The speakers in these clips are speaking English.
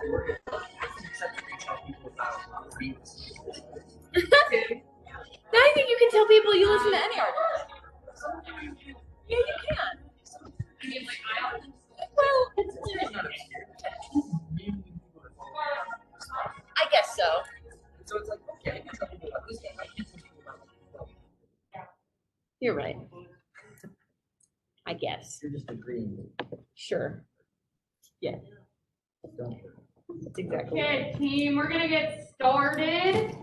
I think you can tell people you listen to any artist. Yeah, you can. Well, I guess so. So it's like, okay, I can tell people about this game. I can't tell people about You're right. I guess. You're just agreeing. Sure. Yeah. Don't. That's exactly. Okay, team, we're gonna get started.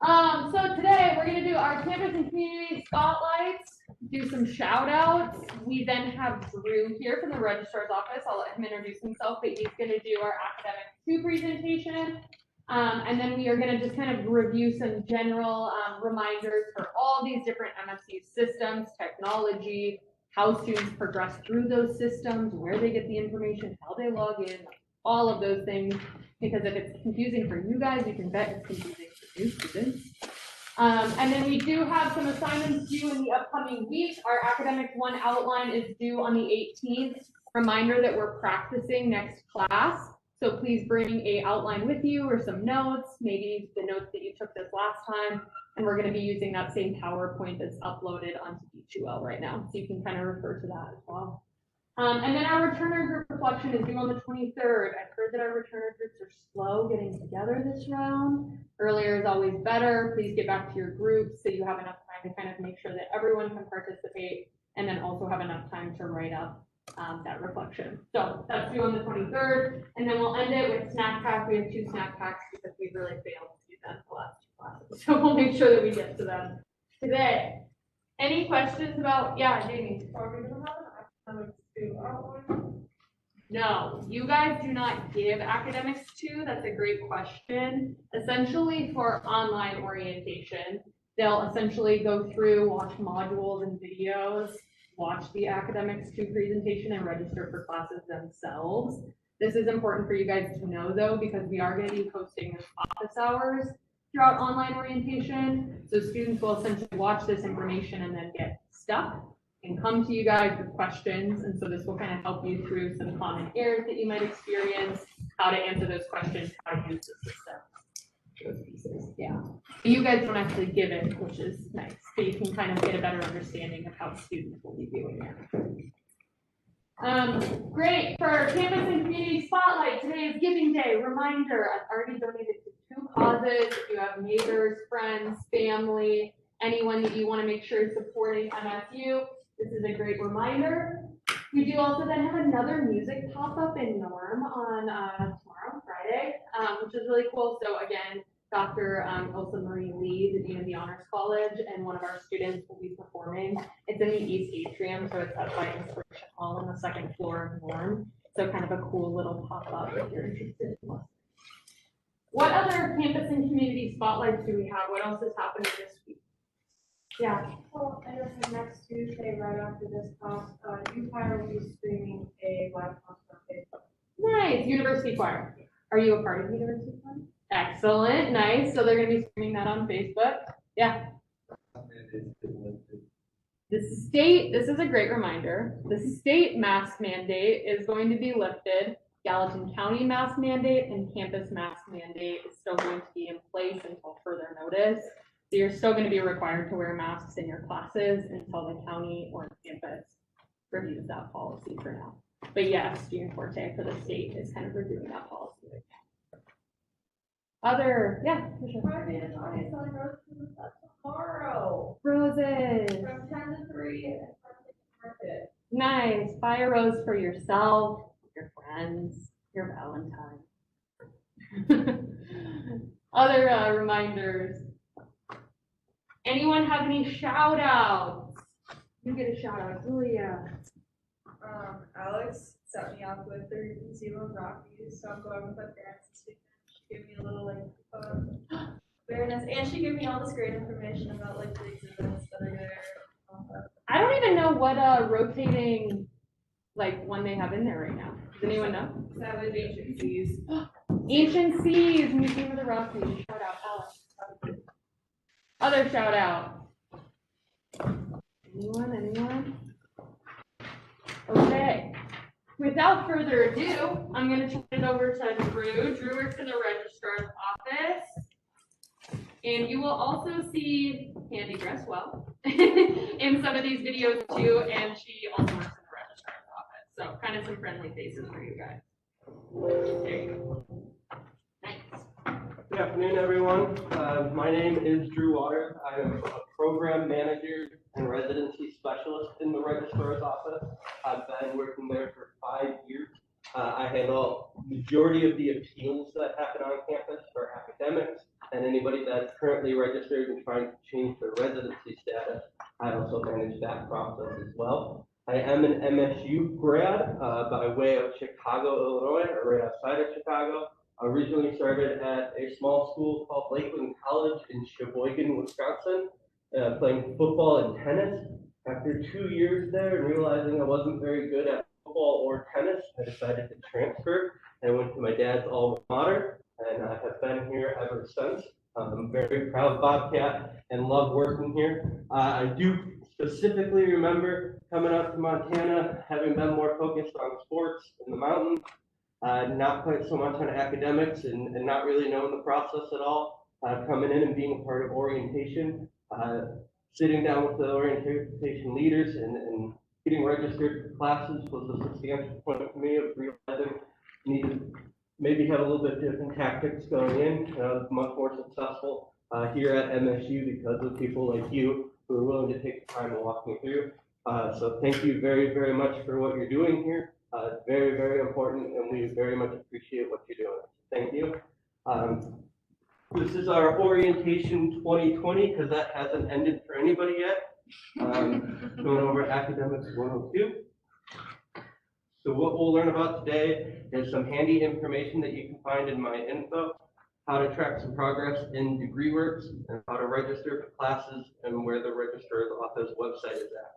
So today we're gonna do our campus and community spotlights, do some shout outs. We then have Drew here from the registrar's office. I'll let him introduce himself, but he's gonna do our academic 2 presentation. And then we are gonna just kind of review some general reminders for all these different MSU systems, technology, how students progress through those systems, where they get the information, how they log in, all of those things. Because if it's confusing for you guys, you can bet it's confusing for new students. And then we do have some assignments due in the upcoming week. Our academic 1 outline is due on the 18th. Reminder that we're practicing next class. So please bring a outline with you or some notes, maybe the notes that you took this last time. And we're going to be using that same PowerPoint that's uploaded onto D2L right now. So you can kind of refer to that as well. And then our returner group reflection is due on the 23rd. I've heard that our returner groups are slow getting together this round. Earlier is always better. Please get back to your groups so you have enough time to kind of make sure that everyone can participate and then also have enough time to write up that reflection. So that's due on the 23rd. And then we'll end it with snack pack. We have 2 snack packs because we've really failed to do that the last 2 classes. So we'll make sure that we get to them today. Any questions about, yeah, Jamie? No, you guys do not give academics 2. That's a great question. Essentially for online orientation, they'll essentially go through, watch modules and videos, watch the academics 2 presentation and register for classes themselves. This is important for you guys to know though, because we are going to be posting office hours throughout online orientation. So students will essentially watch this information and then get stuck and come to you guys with questions. And so this will kind of help you through some common errors that you might experience, how to answer those questions, how to use the system. Those pieces, yeah. But you guys don't actually give it, which is nice. So you can kind of get a better understanding of how students will be doing it. Great. For our campus and community spotlight, today is Giving Day. Reminder, I've already donated to 2 causes. If you have neighbors, friends, family, anyone that you want to make sure is supporting MSU, this is a great reminder. We do also then have another music pop-up in Norm on tomorrow, Friday, which is really cool. So again, Dr. Elsa Marie Lee, the Dean of the Honors College, and one of our students will be performing. It's in the East Atrium, so it's up by Inspiration Hall on the 2nd floor of Norm. So kind of a cool little pop-up if you're interested. What other campus and community spotlights do we have? What else is happening this week? Yeah. Well, I guess next Tuesday, right after this class, UConn will be streaming a live concert on Facebook. Nice. University Choir. Are you a part of University Choir? Excellent. Nice. So they're going to be streaming that on Facebook. Yeah. The state, this is a great reminder. The state mask mandate is going to be lifted. Gallatin County mask mandate and campus mask mandate is still going to be in place until further notice. So you're still going to be required to wear masks in your classes until the county or campus reviews that policy for now. But yes, Gene Forte for the state is kind of reviewing that policy. Other, yeah. Friday is always on Roses tomorrow. Roses. From 10 to 3 at Market. Nice. Buy a rose for yourself, your friends, your Valentine. Other reminders. Anyone have any shout outs? You get a shout out, Julia. Alex set me up with the Zero Rockies, so I'm going with my parents this weekend. She gave me a little very nice, and she gave me all this great information about like the exhibits that are there. I don't even know what rotating like one they have in there right now. Does anyone know? That was Ancient Seas. Ancient Seas, Museum of the Rockies. Shout out, Alex. Other shout out. Anyone? Okay. Without further ado, I'm going to it over to Drew. Drew works in the registrar's office. And you will also see Candy dress well in some of these videos too, and she also works in the registrar's office. So kind of some friendly faces for you guys. There you go. Nice. Good afternoon, everyone. My name is Drew Waters. I am a program manager and residency specialist in the registrar's office. I've been working there for 5 years. I handle majority of the appeals that happen on campus for academics and anybody that's currently registered and trying to change their residency status. I also manage that process as well. I am an MSU grad by way of Chicago, Illinois, or right outside of Chicago. I originally started at a small school called Lakeland College in Sheboygan, Wisconsin, playing football and tennis. After 2 years there and realizing I wasn't very good at football or tennis, I decided to transfer and went to my dad's alma mater, and I have been here ever since. I'm very proud Bobcat and love working here. I do specifically remember coming up to Montana, having been more focused on sports in the mountains, not quite so much on academics and not really knowing the process at all. Coming in and being a part of orientation, sitting down with the orientation leaders and getting registered for classes was a substantial point for me of realizing I need to maybe have a little bit different tactics going in. I was much more successful here at MSU because of people like you who are willing to take the time to walk me through. So thank you very, very much for what you're doing here. It's very, very important, and we very much appreciate what you're doing. Thank you. This is our orientation 2020 because that hasn't ended for anybody yet. Going over academics 102. So what we'll learn about today is some handy information that you can find in my info, how to track some progress in DegreeWorks, and how to register for classes and where the registrar's office website is at.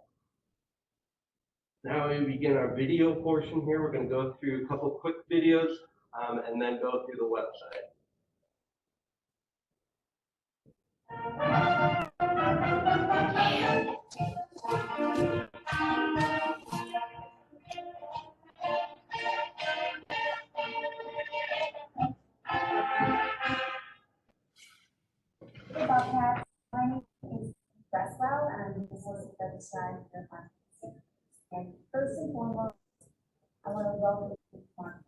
Now we begin our video portion here. We're going to go through a couple quick videos and then go through the website. Hey Bobcat, my name is Breswell, and I'm the associate registrar for the conference. And first and foremost, I want to welcome you to the conference.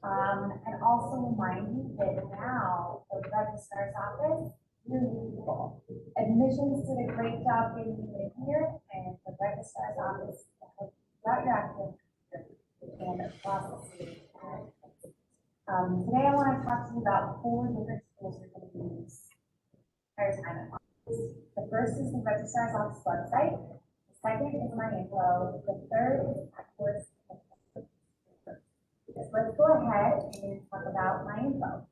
And also remind you that now the registrar's office, you're new people. Admissions did a great job getting you in here, and the registrar's office throughout your academic career and processes. Today I want to talk to you about 4 different schools you're going to use entire time at once. The first is the registrar's office website. The second is my info. The third is of course. So let's go ahead and talk about my info.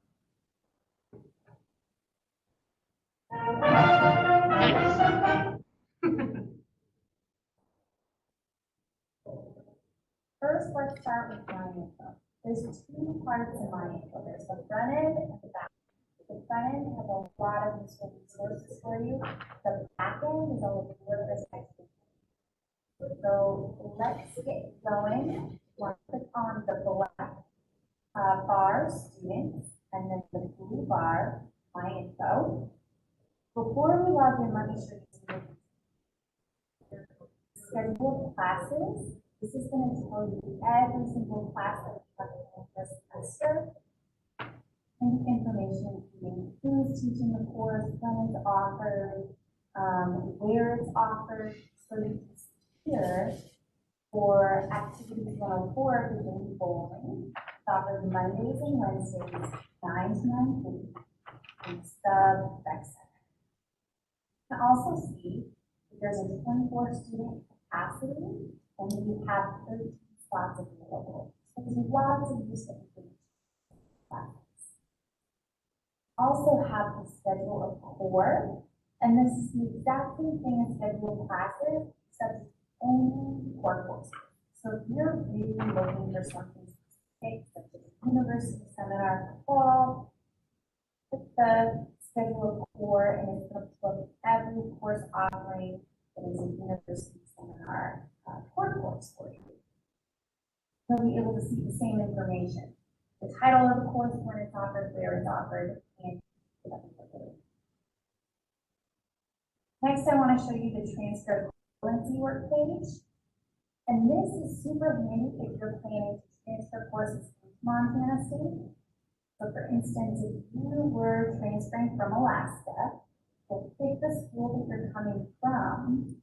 First, let's start with my info. There's 2 parts in my info. There's the front end and the back end. The front end has a lot of useful resources for you. The back end is all of your perspective. So let's get going. We'll click on the black bar, students, and then the blue bar, my info. Before we log in, let me show you some schedule of classes. This is going to tell you every single class that we have this semester. And information including who's teaching the course, when it's offered, where it's offered. So you can see here for activities 104, we're doing bowling. It's offered Mondays and Wednesdays, 9 to 9:30, in Stub Rec Center. You can also see that there's a 24 student capacity, and we have 13 spots available. So there's lots of useful information. Also have the schedule of core, and this is the exact same thing as schedule of classes, except it's only core courses. So if you're really looking for something specific, such as a university seminar for fall, put the schedule of core, and it's going to put every course offering that is a university seminar core course for you. You'll be able to see the same information. title of the course, when it's offered, where it's offered, and next, I want to show you the transfer equivalency work page. And this is super handy if you're planning to transfer courses into Montana State. So for instance, if you were transferring from Alaska, you'll pick the school that you're coming from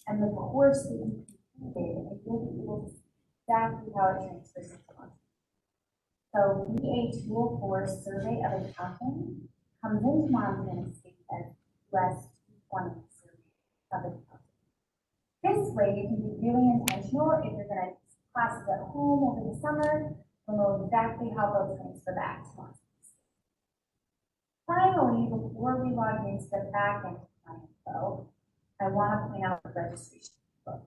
and the course that you completed, and you'll be able to see exactly how it transfers into Montana. So VA 204 Survey of Accounting comes into Montana State as US 220 Survey of Accounting. This way, you can be really intentional if you're going to teach classes at home over the summer. You'll know exactly how they'll transfer back to us. Finally, before we log into the back end of my info, I want to point out the registration book.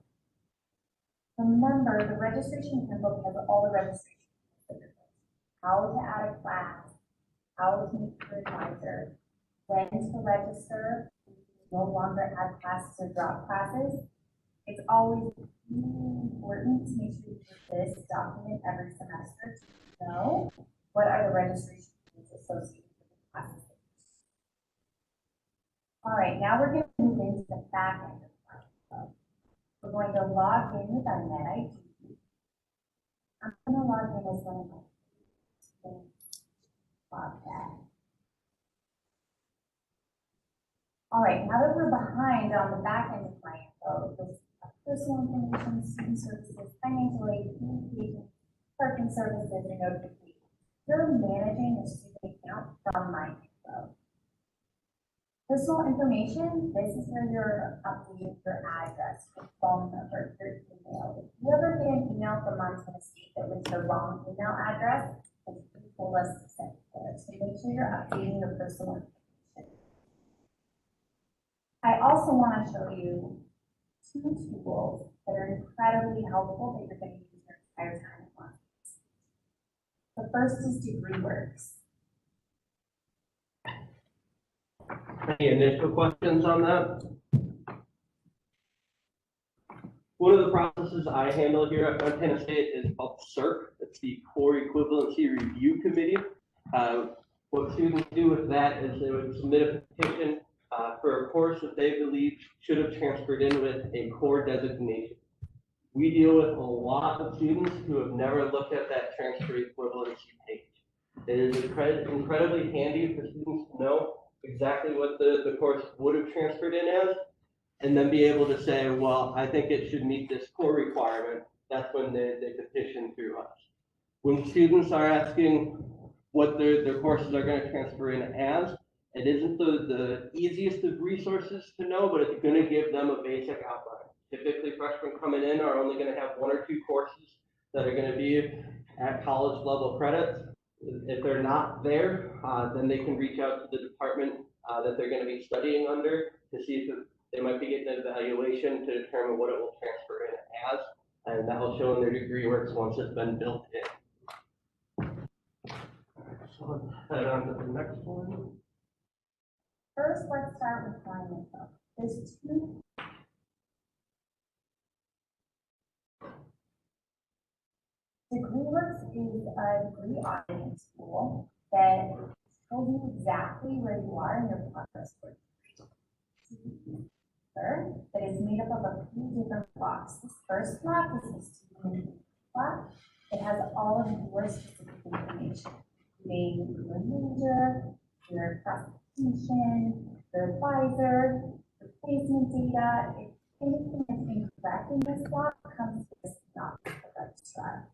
Remember, the registration book has all the registration information. How to add a class, how to meet your advisor, when to register, no longer add classes or drop classes. It's always really important to make sure you do this document every semester to know what are the registration fees associated with the classes. All right, now we're going to move into the back end of the flow. We're going to log in with our NetID. I'm going to log in as one of my students. Log that. All right, now that we're behind on the back end of my info, you'll see personal information, student services, financial aid, communication, parking services, and notifications. You're managing the student account from my info. Personal information, this is where you're updating your address, your phone number, your email. If you ever get an email from Montana State that was the wrong email address, it's told us to send it there. So make sure you're updating your personal information. I also want to show you two tools that are incredibly helpful that you're going to use your entire time at once. The first is DegreeWorks. Any initial questions on that? One of the processes I handle here at Montana State is called CERC. It's the Core Equivalency Review Committee. What students do with that is they would submit a petition for a course that they believe should have transferred in with a core designation. We deal with a lot of students who have never looked at that transfer equivalency page. It is incredibly handy for students to know exactly what the course would have transferred in as, and then be able to say, well, I think it should meet this core requirement. That's when they petition through us. When students are asking what their courses are going to transfer in as, it isn't the easiest of resources to know, but it's going to give them a basic outline. Typically, freshmen coming in are only going to have one or two courses that are going to be at college level credits. If they're not there, then they can reach out to the department that they're going to be studying under to see if they might be getting an evaluation to determine what it will transfer in as, and that will show in their DegreeWorks once it's been built in. So let's head on to the next one. First, let's start with client info. There's two. DegreeWorks is a degree auditing tool that tells you exactly where you are in your progress for that is made up of a few different blocks. This first block is the student block. It has all of your specific information, including your major, your classification, your advisor, your placement data. If anything is incorrect in this block, comes to this block of the registrar.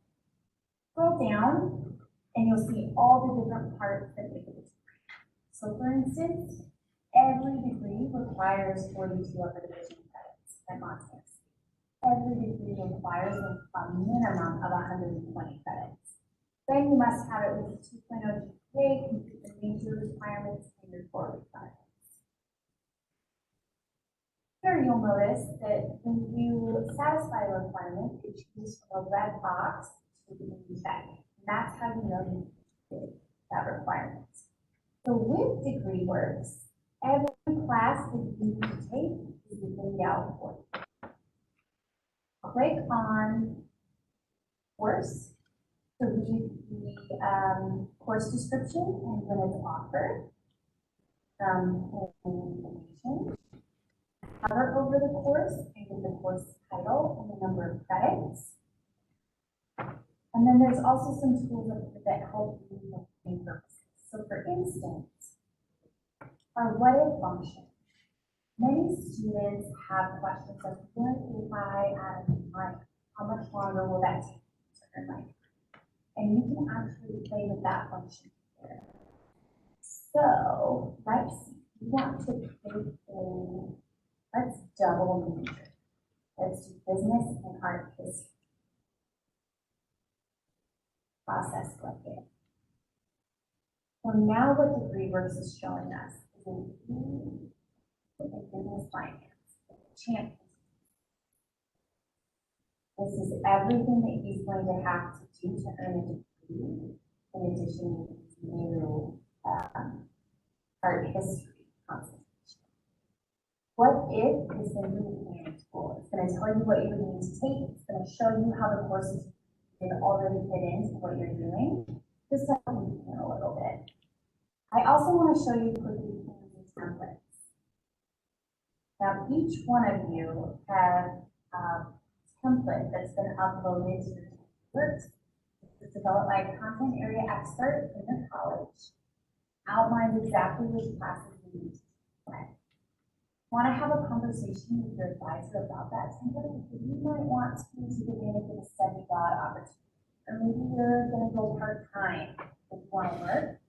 Scroll down, and you'll see all the different parts that make it. So for instance, every degree requires 42 upper division credits at Montana State. Every degree requires a minimum of 120 credits. Then you must have at least 2.0 GPA, complete the major requirements, and your core requirements. Here you'll notice that when you satisfy a requirement, it changes from a red box to a green check. And that's how you know you did that requirement. So with DegreeWorks, every class that you need to take is laid out for you. Click on course to read the course description and when it's offered, information, cover over the course, and give the course title and the number of credits. And then there's also some tools that help you with main purposes. So for instance, our what if function. Many students have questions like, what if I add a money? How much longer will that take to earn my degree? And you can actually play with that function here. So let's want to take let's double major. Let's do business and art history. Process bucket. So now what DegreeWorks is showing us is in business finance, champions. This is everything that he's going to have to do to earn a degree, in addition to art history concentration. What if is the new planning tool? It's going to tell you what you would need to take. It's going to show you how the courses already fit into what you're doing. Just to help you a little bit. I also want to show you quickly these templates. Now, each one of you has a template that's been uploaded to your works. It's developed by a content area expert in your college. Outlines exactly which classes you need to take. Want to have a conversation with your advisor about that template? You might want to take advantage of a study abroad opportunity. Or maybe you're going to go part-time if you want to work.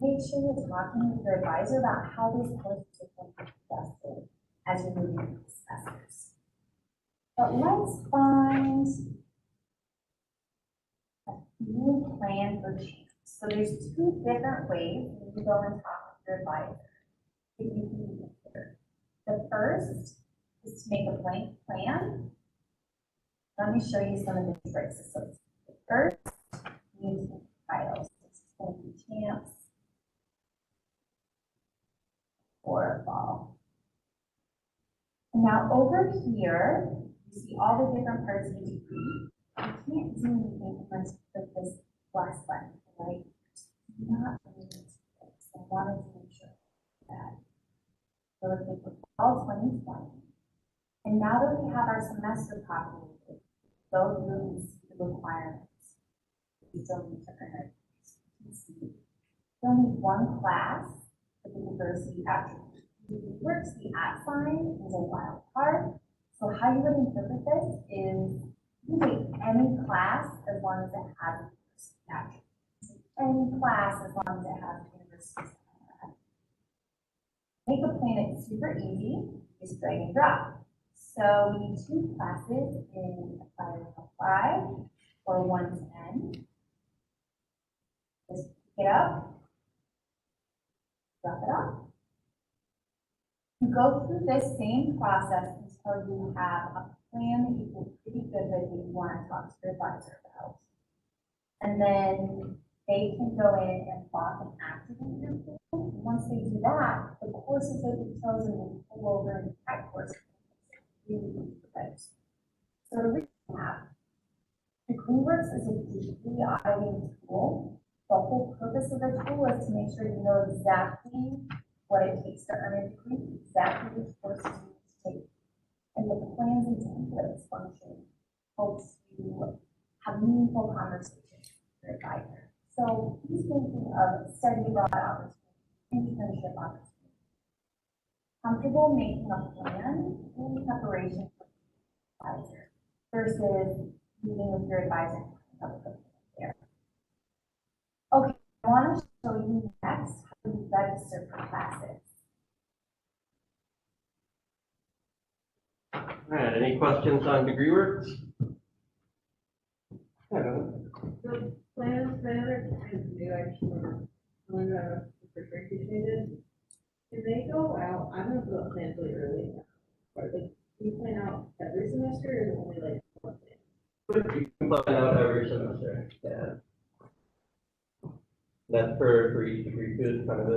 Make sure you're talking with your advisor about how these courses are going to be adjusted as you're moving through the semesters. But let's find a new plan for change. So there's two different ways you go and talk with your advisor that you can consider. The first is to make a blank plan. Let me show you some of the tricks. So first, you need to make titles. This is going to be champs or fall. And now over here, you see all the different parts of the degree. You can't do anything unless you click this plus button, right? It's not really to fix. I wanted to make sure that. So let's make it fall 2020. And now that we have our semester populated, go through and see the requirements. You still need to earn it. You still need one class for the diversity attribute. Diversity at sign is a wild card. So how you would interpret this is you take any class as long as it has a diversity attribute. Any class as long as it has a diversity attribute. Make a plan, it's super easy, just drag and drop. So we need two classes in apply or 1 to N. Just pick it up, drop it off. You go through this same process until you have a plan that you feel pretty good with that you want to talk to your advisor about. And then they can go in and block and activate your plan. Once they do that, the courses that you've chosen will pull over into that course. So to recap, DegreeWorks is a degree auditing tool. The whole purpose of the tool is to make sure you know exactly what it takes to earn a degree, exactly which courses you need to take. And the plans and templates function helps you have meaningful conversations with your advisor. So he's thinking of study abroad opportunities, internship opportunities. Comfortable making a plan in preparation for the advisor versus meeting with your advisor there. Okay, I want to show you next how you register for classes. All right, any questions on DegreeWorks? The plans that are kind of new, actually, when the appreciated, can they go out? I'm gonna put up plans really early. Or like, do you plan out every semester or is it only like one thing? You can plan out every semester, yeah. That's for each degree, it's kind of a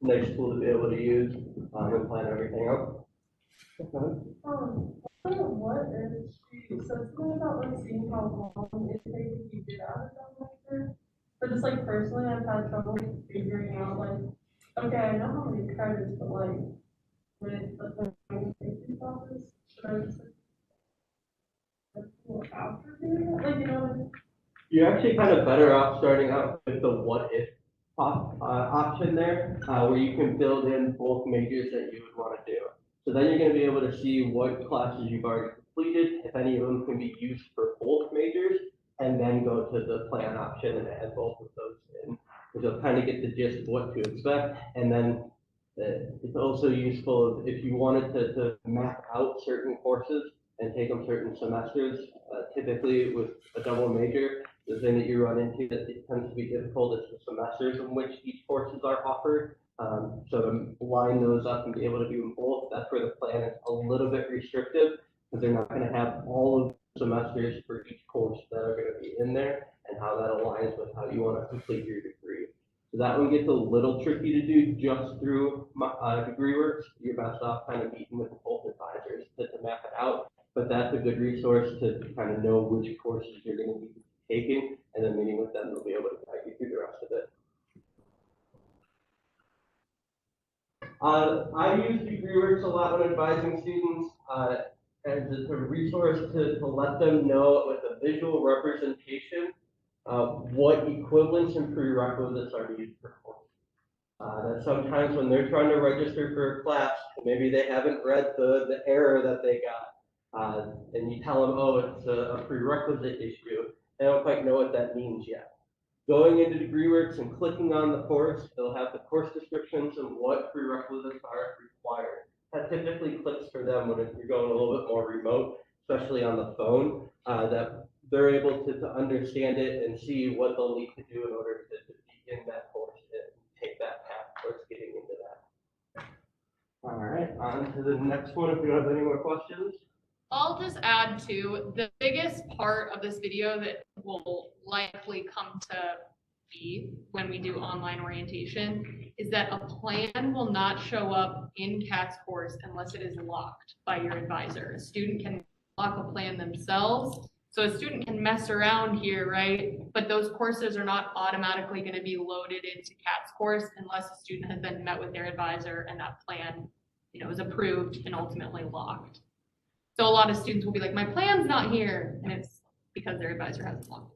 nice tool to be able to use and plan everything out. What is, so it's really about like seeing how long it takes you to get out of that lecture But just like personally, I've had trouble figuring out like, okay, I know how many credits, but like, when it's the presentation process, should I just like, go after doing it? Like, you know what I mean? You're actually kind of better off starting out with the what if option there, where you can build in both majors that you would want to do. So then you're going to be able to see what classes you've already completed, if any of them can be used for both majors, and then go to the plan option and add both of those in. So you'll kind of get the gist of what to expect, and then it's also useful if you wanted to map out certain courses and take them certain semesters. Typically with a double major, the thing that you run into that it tends to be difficult is the semesters in which each courses are offered. So to line those up and be able to do them both, that's where the plan is a little bit restrictive, because they're not going to have all of the semesters for each course that are going to be in there and how that aligns with how you want to complete your degree. So that one gets a little tricky to do just through DegreeWorks. You're best off kind of meeting with both advisors to map it out, but that's a good resource to kind of know which courses you're going to be taking, and then meeting with them, they'll be able to guide you through the rest of it. I use DegreeWorks a lot when advising students as a resource to let them know with a visual representation what equivalents and prerequisites are needed for course. That sometimes when they're trying to register for a class, maybe they haven't read the error that they got, and you tell them, oh, it's a prerequisite issue. They don't quite know what that means yet. Going into DegreeWorks and clicking on the course, they'll have the course descriptions and what prerequisites are required. That typically clicks for them when you're going a little bit more remote, especially on the phone, that they're able to understand it and see what they'll need to do in order to be in that course and take that path towards getting into that. All right, on to the next one if we don't have any more questions. I'll just add to the biggest part of this video that will likely come to be when we do online orientation is that a plan will not show up in Kat's course unless it is locked by your advisor. A student can lock a plan themselves. So a student can mess around here, right? But those courses are not automatically going to be loaded into Kat's course unless a student has been met with their advisor and that plan, is approved and ultimately locked. So a lot of students will be like, my plan's not here, and it's because their advisor hasn't locked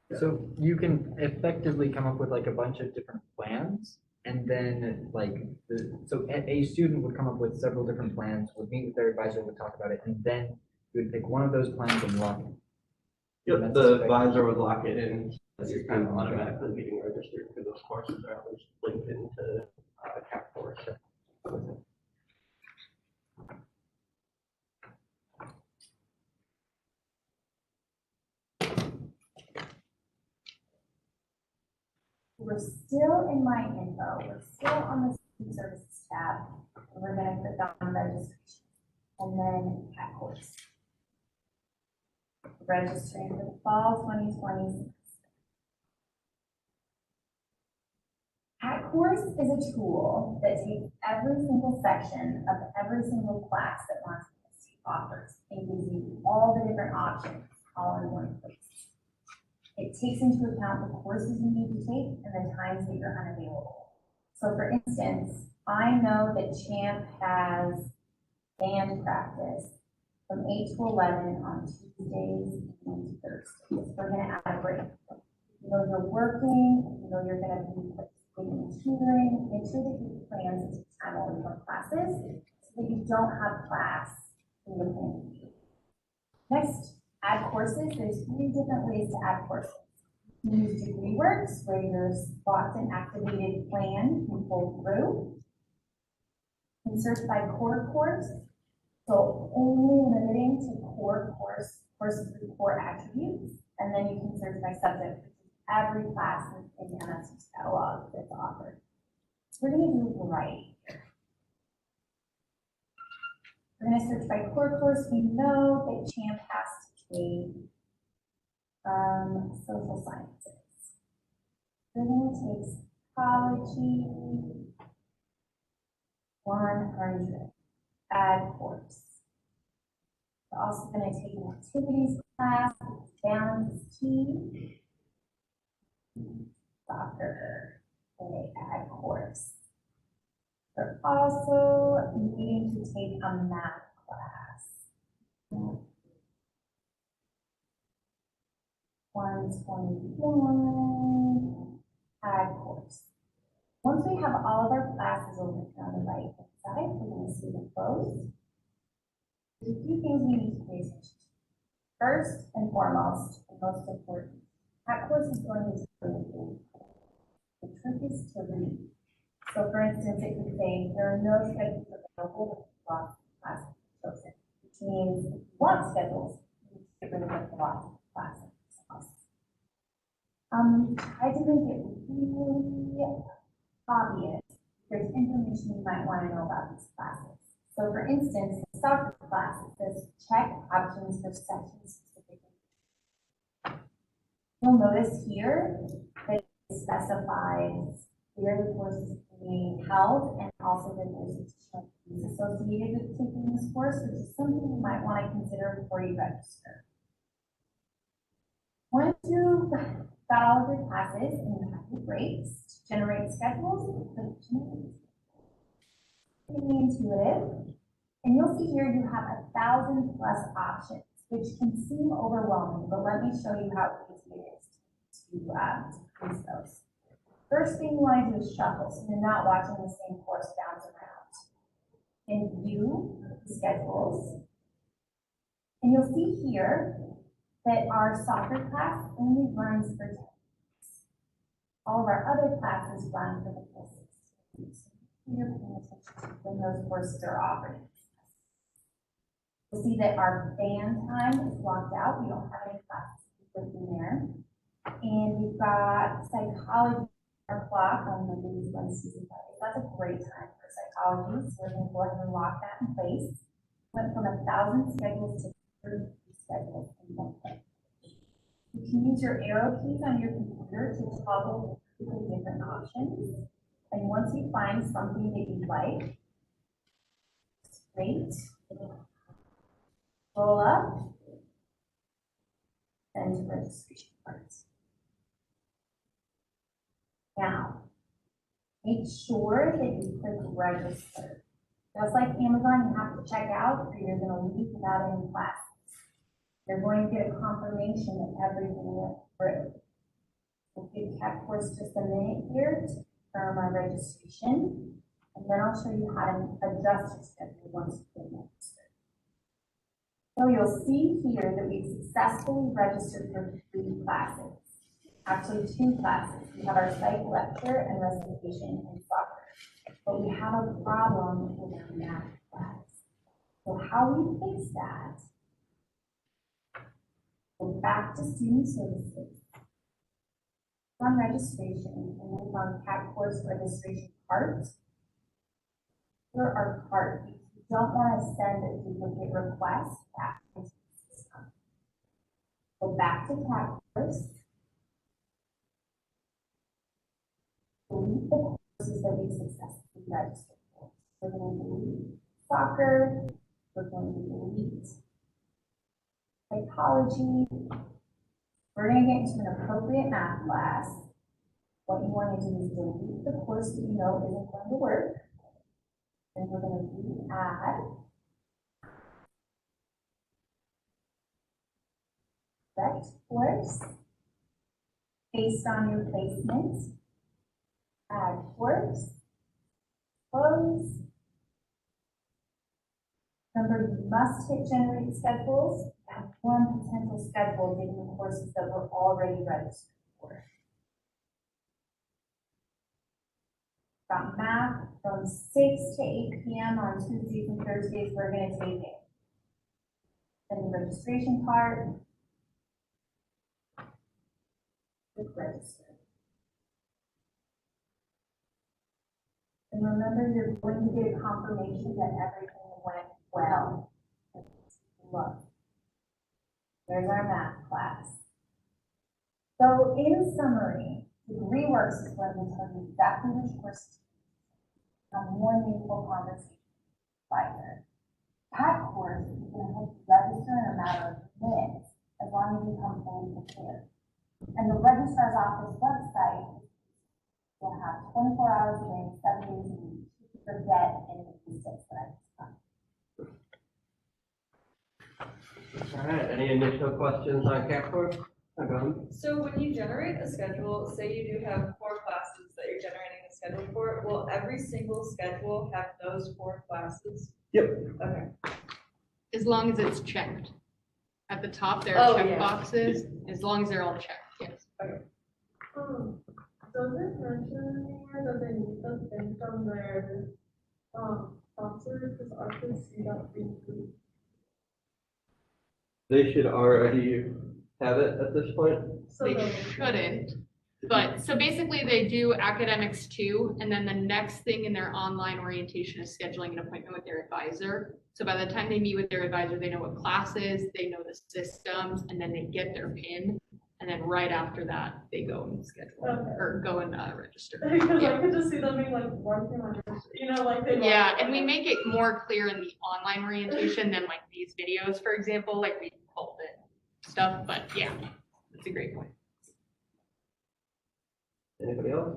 it. So you can effectively come up with like a bunch of different plans, and then so a student would come up with several different plans, would meet with their advisor, would talk about it, and then you would pick one of those plans and lock it. Yep, the advisor would lock it in, so you're kind of automatically getting registered for those courses are always linked into CAP course. We're still in My Info, we're still on the Student Services tab, and we're gonna click on registration, and then CAT course. Registering for the fall 2020. CAT course is a tool that takes every single section of every single class that Montana State offers and gives you all the different options all in one place. It takes into account the courses you need to take and the times that you're unavailable. So for instance, I know that Champ has band practice from 8 to 11 on Tuesdays and Thursdays. We're gonna add a break. You know you're working, you know you're gonna be participating in tutoring, make sure that you plan to take time away from classes so that you don't have class in the plan. Next, add courses. There's 3 different ways to add courses. You can use DegreeWorks, where your locked and activated plan can pull through. You can search by core course, so only limiting to core courses with core attributes, and then you can search by subject, which is every class in the MSU's catalog that's offered. So we're going to do a variety here. We're going to search by core course. We know that Champ has to take social sciences. We're going to take psychology 100, add course. We're also going to take an activities class, balance key. soccer, a ag course. They're also needing to take a math class. 121 ag course. Once we have all of our classes over here on the right hand side, we're going to see the close. There's a few things we need to pay attention to. First and foremost, and most important, ag course is going to be the trick is to read. So for instance, it could say there are no schedules available with lost classes chosen, which means if you want schedules, you need to get rid of the lost classes. Try to make it really obvious. There's information you might want to know about these classes. So for instance, the soccer class, it says check options for section specific. You'll notice here that it specifies where the course is being held and also that there's additional fees associated with taking this course, which is something you might want to consider before you register. Once you've got all of your classes and you have your breaks to generate schedules, pretty intuitive. And you'll see here you have 1,000 plus options, which can seem overwhelming, but let me show you how easy it is to use those. First thing you want to do is shuffle, so you're not watching the same course bounce around. And view the schedules. And you'll see here that our soccer class only runs for 10 weeks. All of our other classes run for the full 16 weeks. You're paying attention to when those courses are offered. You'll see that our band time is blocked out. We don't have any classes in there. And we've got psychology, our clock on Mondays, Wednesdays, and Fridays. That's a great time for psychology. So we're going to go ahead and lock that in place. Went from 1,000 schedules to 30 schedules in one place. You can use your arrow keys on your computer to toggle between different options. And once you find something that you like, great. Roll up and to registration cards. Now, make sure that you click register. Just like Amazon, you have to check out or you're going to leave without any classes. You're going to get a confirmation that everything went through. We'll give Cat Course just a minute here to confirm our registration, and then I'll show you how to adjust your schedule once you've been registered. So you'll see here that we've successfully registered for 3 classes. Actually 2 classes. We have our psych lecture and recitation and soccer. But we have a problem with our math class. So how we fix that? Go back to student services. On registration and then on Cat Course registration cards. Here are cards. You don't want to send a duplicate request back into the system. Go back to Cat Course. Delete the courses that we successfully registered for. We're going to delete soccer. We're going to delete psychology. We're going to get into an appropriate math class. What you want to do is delete the course that you know isn't going to work. Then we're going to add select course based on your placement. Add course, close. Remember, you must hit generate schedules. Have one potential schedule given the courses that were already registered for. Got math from 6 to 8 p.m. on Tuesdays and Thursdays. We're going to take it. Then the registration card. Click register. And remember, you're going to get a confirmation that everything went well. Look, there's our math class. So in summary, DegreeWorks is going to tell you exactly which courses a more meaningful conversation advisor. That course is going to help you register in a matter of minutes as long as you come fully prepared. And the registrar's office website will have 24 hours a day, 7 days a week, to forget any of these tips that I just done. All right, any initial questions on CapCourse? So when you generate a schedule, say you do have 4 classes that you're generating a schedule for, will every single schedule have those 4 classes? Yep. Okay. As long as it's checked. At the top, there are Oh, check yeah. boxes, as long as they're all checked, yes. Does it mention anywhere that they need the thing from their, sponsor, because I could see that being true. They should already have it at this point. So They the- shouldn't, but, so basically they do academics too, and then the next thing in their online orientation is scheduling an appointment with their advisor. So by the time they meet with their advisor, they know what classes, they know the systems, and then they get their PIN. And then right after that, they go and schedule, or go and register. Because Yeah. I could just see them being like, one thing on your, you know, like they. Yeah, and we make it more clear in the online orientation than like these videos, for example, like we pulled it stuff, but yeah, that's a great point. Anybody else?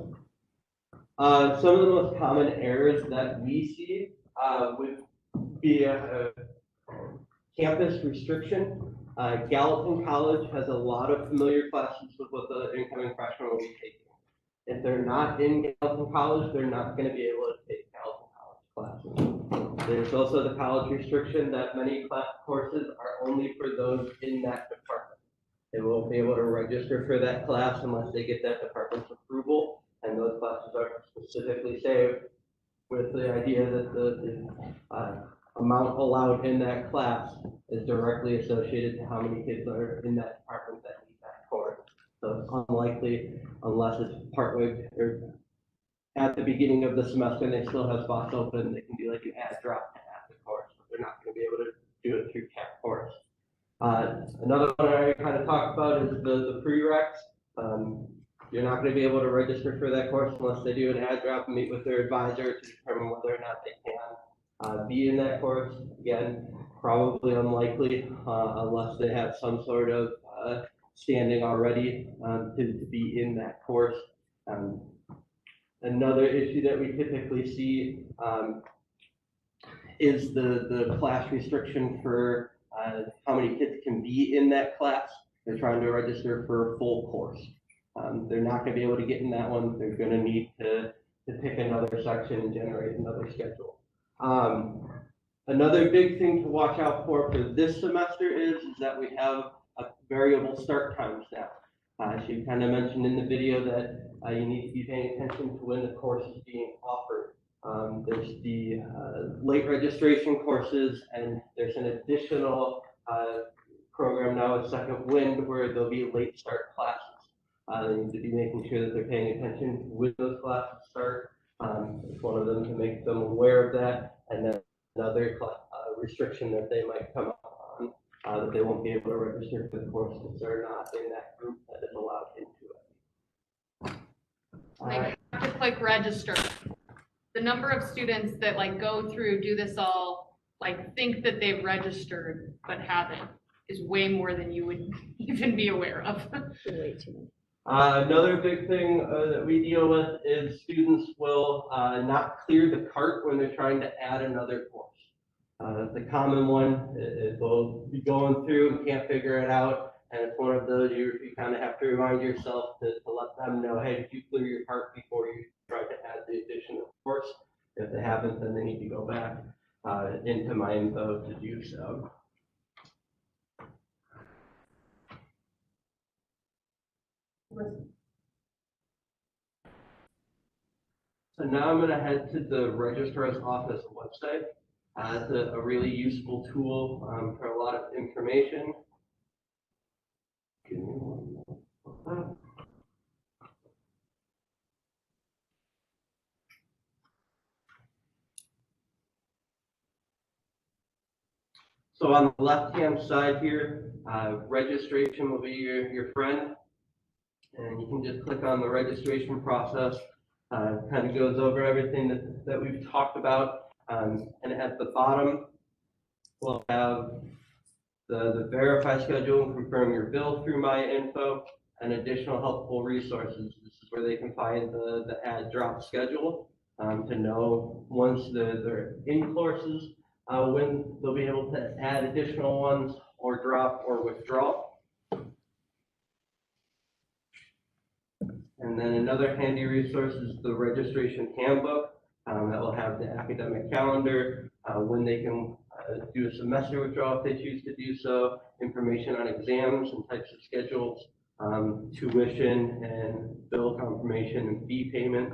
Some of the most common errors that we see would be a campus restriction. Gallatin College has a lot of familiar classes with what the incoming freshmen will be taking. If they're not in Gallatin College, they're not going to be able to take Gallatin College classes. There's also the college restriction that many courses are only for those in that department. They won't be able to register for that class unless they get that department's approval, and those classes are specifically saved with the idea that the amount allowed in that class is directly associated to how many kids are in that department that need that course. So it's unlikely, unless it's partway or at the beginning of the semester and they still have spots open, they can do like an add drop to add the course, but they're not going to be able to do it through CAP course. Another one I kind of talked about is the prereqs. You're not going to be able to register for that course unless they do an add drop and meet with their advisor to determine whether or not they can be in that course. Again, probably unlikely unless they have some sort of standing already to be in that course. Another issue that we typically see is the class restriction for how many kids can be in that class. They're trying to register for a full course. They're not going to be able to get in that one. They're going to need to pick another section and generate another schedule. Another big thing to watch out for this semester is that we have variable start times now. She kind of mentioned in the video that you need to be paying attention to when the course is being offered. There's the late registration courses, and there's an additional program now at Second Wind where there'll be late start classes. They need to be making sure that they're paying attention to when those classes start. It's one of them to make them aware of that, and then another restriction that they might come up on that they won't be able to register for the course because they're not in that group that is allowed into it. They have to click register. The number of students that like go through, do this all, like think that they've registered but haven't is way more than you would even be aware of. Another big thing that we deal with is students will not clear the cart when they're trying to add another course. The common one is they'll be going through and can't figure it out, and it's one of those you kind of have to remind yourself to let them know, hey, did you clear your cart before you try to add the additional course? If they haven't, then they need to go back into my info to do so. So now I'm going to head to the registrar's office website. It's a really useful tool for a lot of information. Give me one moment. So on the left-hand side here, registration will be your friend. And you can just click on the registration process. Kind of goes over everything that we've talked about. And at the bottom, we'll have the verify schedule and confirm your bill through my info. and additional helpful resources. This is where they can find the add drop schedule to know once they're in courses, when they'll be able to add additional ones or drop or withdraw. And then another handy resource is the registration handbook that will have the academic calendar, when they can do a semester withdrawal if they choose to do so, information on exams and types of schedules, tuition and bill confirmation and fee payment.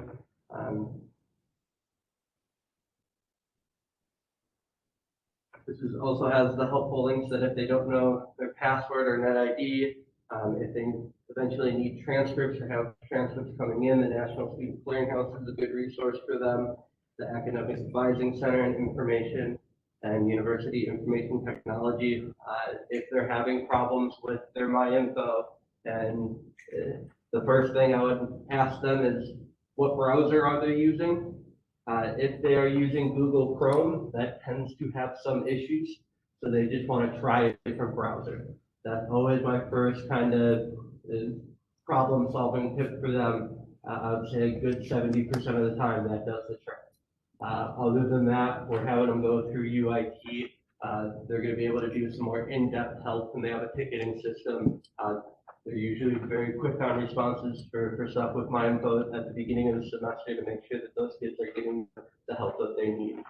This also has the helpful links that if they don't know their password or net ID, if they eventually need transcripts or have transcripts coming in, the National Student Clearinghouse is a good resource for them. The Academic Advising Center and Information and University Information Technology. If they're having problems with their MyInfo, and the first thing I would ask them is, what browser are they using? If they are using Google Chrome, that tends to have some issues, so they just want to try a different browser. That's always my first kind of problem-solving tip for them. I would say a good 70% of the time that does the trick. Other than that, we're having them go through UIT. They're going to be able to do some more in-depth help when they have a ticketing system. They're usually very quick on responses for stuff with MyInfo at the beginning of the semester to make sure that those kids are getting the help that they need.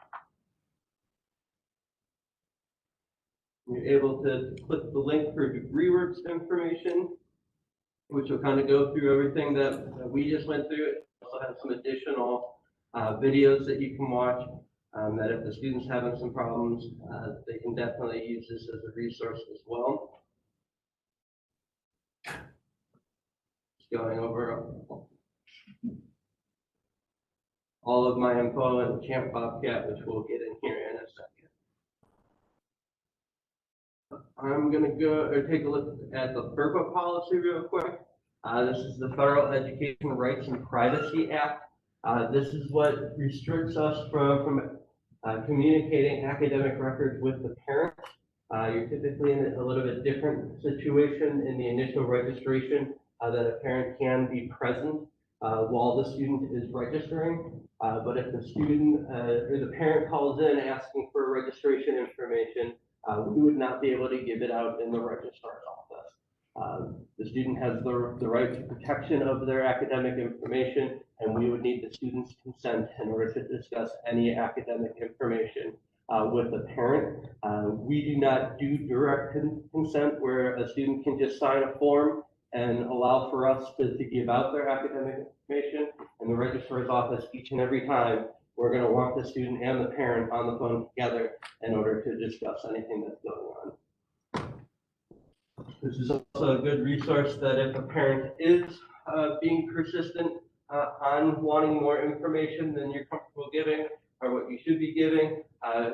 You're able to click the link for DegreeWorks information, which will kind of go through everything that we just went through. It also has some additional videos that you can watch that if the student's having some problems, they can definitely use this as a resource as well. Going over all of my info and Champ Bobcat, which we'll get in here in a second. I'm going to go or take a look at the FERPA policy real quick. This is the Federal Education Rights and Privacy Act. This is what restricts us from communicating academic records with the parents. You're typically in a little bit different situation in the initial registration. That a parent can be present while the student is registering. But if the student or the parent calls in asking for registration information, we would not be able to give it out in the registrar's office. The student has the right to protection of their academic information, and we would need the student's consent in order to discuss any academic information with the parent. We do not do direct consent where a student can just sign a form and allow for us to give out their academic information. In the registrar's office, each and every time, we're going to want the student and the parent on the phone together in order to discuss anything that's going on. This is also a good resource that if a parent is being persistent on wanting more information than you're comfortable giving or what you should be giving,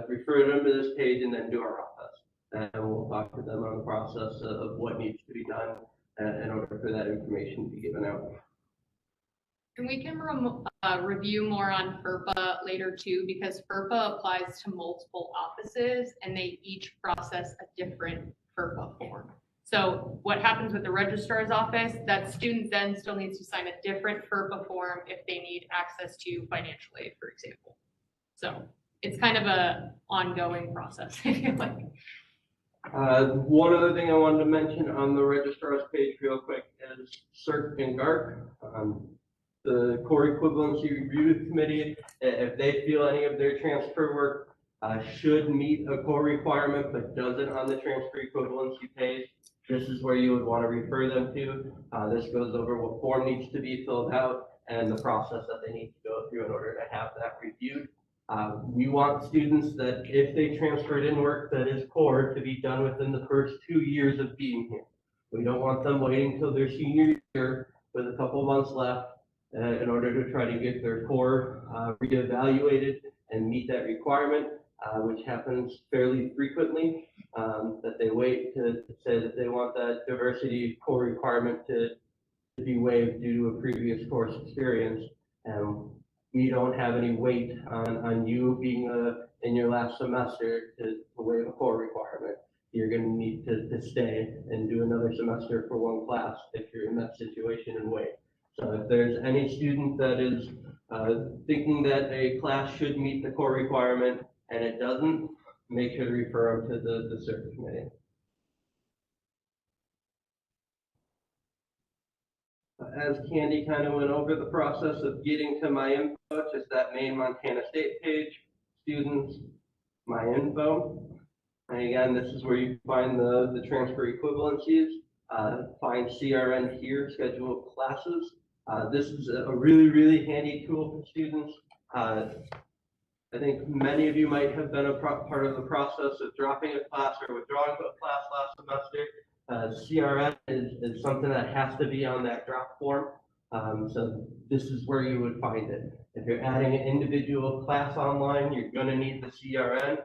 refer them to this page and then to our office. And we'll talk to them on the process of what needs to be done in order for that information to be given out. And we can review more on FERPA later too, because FERPA applies to multiple offices and they each process a different FERPA form. So what happens with the registrar's office, that student then still needs to sign a different FERPA form if they need access to financial aid, for example. So it's kind of a ongoing process, I feel like. One other thing I wanted to mention on the registrar's page real quick is CERT and GARC. The Core Equivalency Review Committee, if they feel any of their transfer work should meet a core requirement but doesn't on the transfer equivalency page, this is where you would want to refer them to. This goes over what form needs to be filled out and the process that they need to go through in order to have that reviewed. We want students that if they transferred in work that is core to be done within the first 2 years of being here. We don't want them waiting until their senior year with a couple months left in order to try to get their core reevaluated and meet that requirement, which happens fairly frequently, that they wait to say that they want that diversity core requirement to be waived due to a previous course experience. We don't have any weight on you being in your last semester to waive a core requirement. you're gonna need to stay and do another semester for one class if you're in that situation and wait. So if there's any student that is thinking that a class should meet the core requirement and it doesn't, make sure to refer them to the circuit committee. As Candy kind of went over the process of getting to my info, just that main Montana State page, students, my info. And again, this is where you find the transfer equivalencies, find CRN here, schedule classes. This is a really, really handy tool for students. I think many of you might have been a part of the process of dropping a class or withdrawing a class last semester. CRN is something that has to be on that drop form. So this is where you would find it. If you're adding an individual class online, you're gonna need the CRN.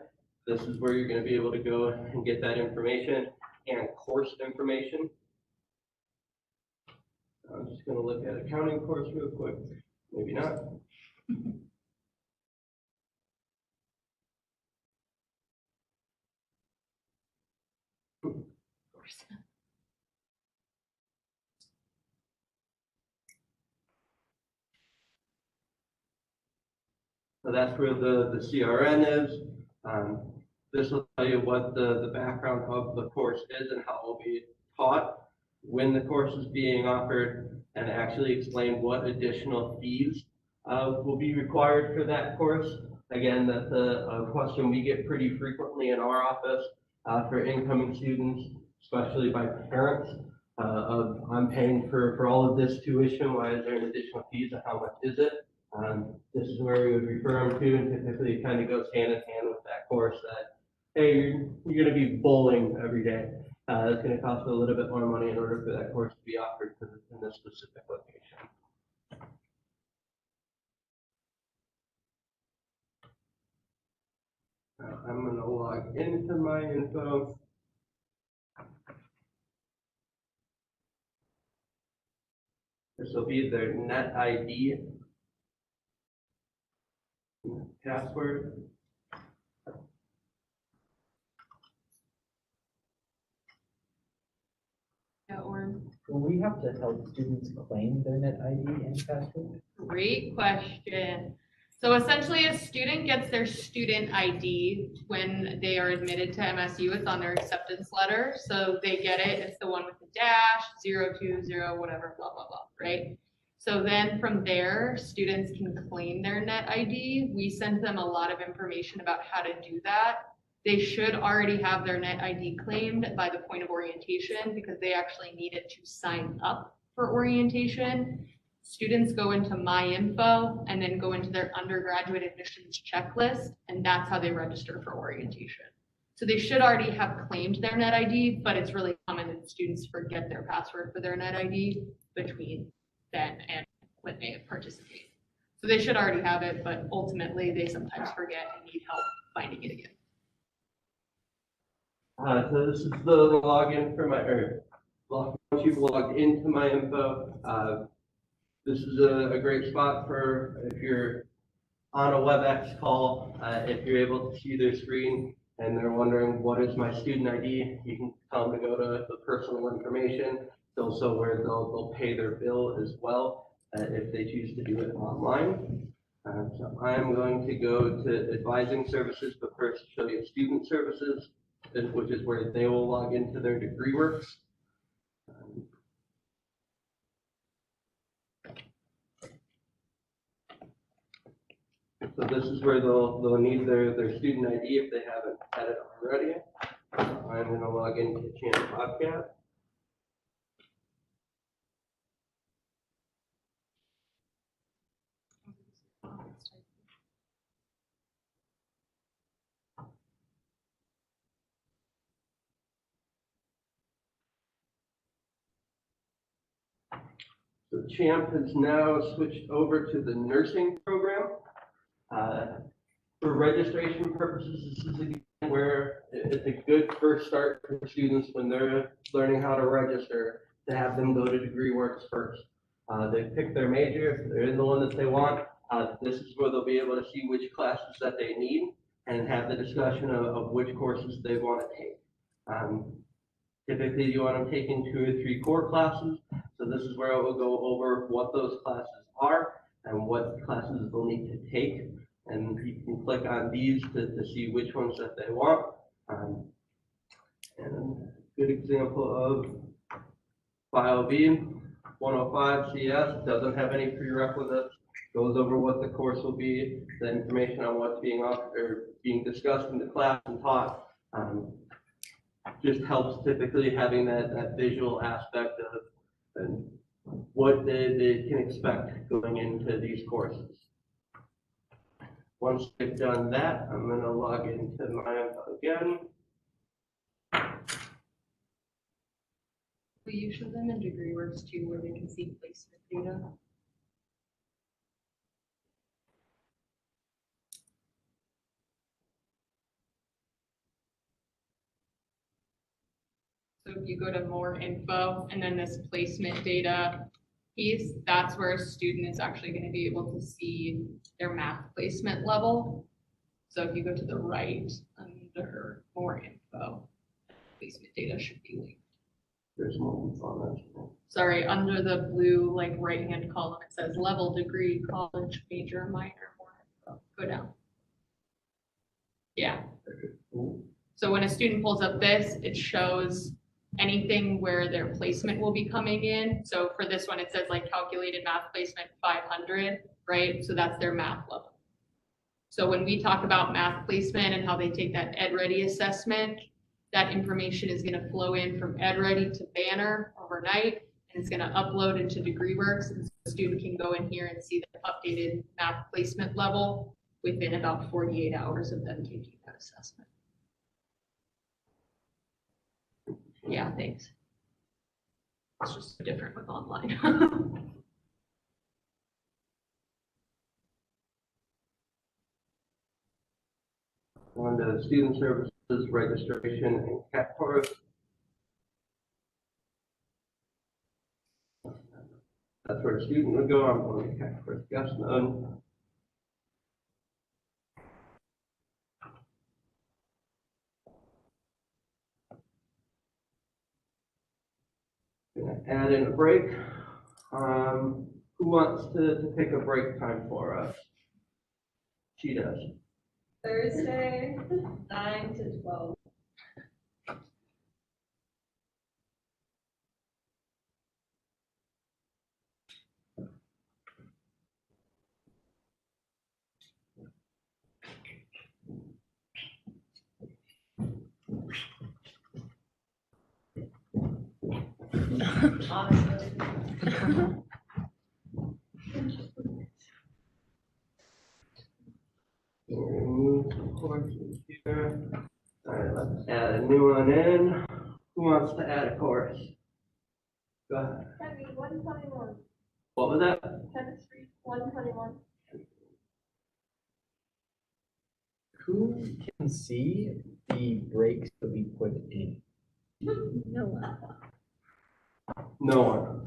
This is where you're gonna be able to go and get that information and course information. I'm just gonna look at accounting course real quick, maybe not. So that's where the CRN is. This will tell you what the background of the course is and how it will be taught, when the course is being offered, and actually explain what additional fees will be required for that course. Again, that's a question we get pretty frequently in our office for incoming students, especially by parents, of I'm paying for all of this tuition, why is there an additional fees and how much is it? This is where we would refer them to, and typically it kind of goes hand in hand with that course that, hey, you're going to be bowling every day. It's going to cost a little bit more money in order for that course to be offered in this specific location. I'm going to log into my info. This will be their net ID, password. Will we have to help students claim their net ID and password? Great question. So essentially, a student gets their student ID when they are admitted to MSU. It's on their acceptance letter. So they get it. It's the one with the dash, 020, whatever, blah, blah, blah, right? So then from there, students can claim their net ID. We send them a lot of information about how to do that. They should already have their net ID claimed by the point of orientation because they actually need it to sign up for orientation. Students go into My Info and then go into their undergraduate admissions checklist, and that's how they register for orientation. So they should already have claimed their net ID, but it's really common that students forget their password for their net ID between then and when they participate. So they should already have it, but ultimately they sometimes forget and need help finding it again. So this is the login for once you've logged into My Info. This is a great spot for if you're on a WebEx call, if you're able to see their screen and they're wondering what is my student ID, you can tell them to go to the personal information. It's also where they'll pay their bill as well if they choose to do it online. So I'm going to go to advising services, but first show you student services, which is where they will log into their DegreeWorks. So this is where they'll need their student ID if they haven't had it already. I'm going to log into Channel Bobcat. So CHAMP has now switched over to the nursing program. For registration purposes, this is again where it's a good first start for students when they're learning how to register to have them go to DegreeWorks first. They pick their major, if they're in the one that they want. This is where they'll be able to see which classes that they need and have the discussion of which courses they want to take. Typically, you want them taking 2 or 3 core classes. So this is where it will go over what those classes are and what classes they'll need to take. And you can click on these to see which ones that they want. And a good example of File B, 105 CS, doesn't have any prerequisites, goes over what the course will be, the information on what's being offered or being discussed in the class and taught. Just helps typically having that visual aspect of and what they can expect going into these courses. Once they've done that, I'm going to log into my info again. We use them in DegreeWorks too, where they can see placement data. So if you go to more info and then this placement data piece, that's where a student is actually going to be able to see their math placement level. So if you go to the right under more info, placement data should be linked. There's more info on that. Sorry, under the blue like right hand column, it says level, degree, college, major, minor, more info. Go down. Yeah. So when a student pulls up this, it shows anything where their placement will be coming in. So for this one, it says like calculated math placement 500, right? So that's their math level. So when we talk about math placement and how they take that EdReady assessment, that information is going to flow in from EdReady to Banner overnight, and it's going to upload into DegreeWorks, and so the student can go in here and see the updated math placement level within about 48 hours of them taking that assessment. Yeah, thanks. It's just different with online. On the student services, registration, and CAT course. That's where a student would go. I'm going to CAT course, yes, none. Gonna add in a break. Who wants to pick a break time for us? She does. Thursday, 9 to 12. Honestly. Remove the courses here. All right, let's add a new one in. Who wants to add a course? Go ahead. Chemistry 121. What was that? Chemistry 121. Who can see the breaks that we put in? No one. No one.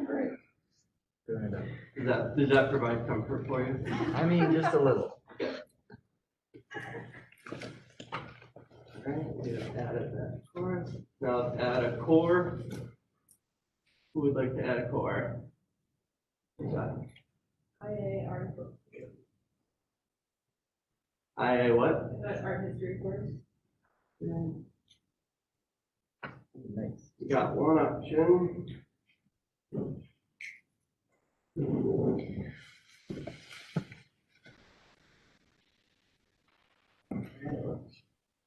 Great. Doing it up. Does that provide comfort for you? I mean, just a little. Okay, we just added that course. Now let's add a core. Who would like to add a core? Who's that? IA article. IA what? That art history course. Nice. We got one option.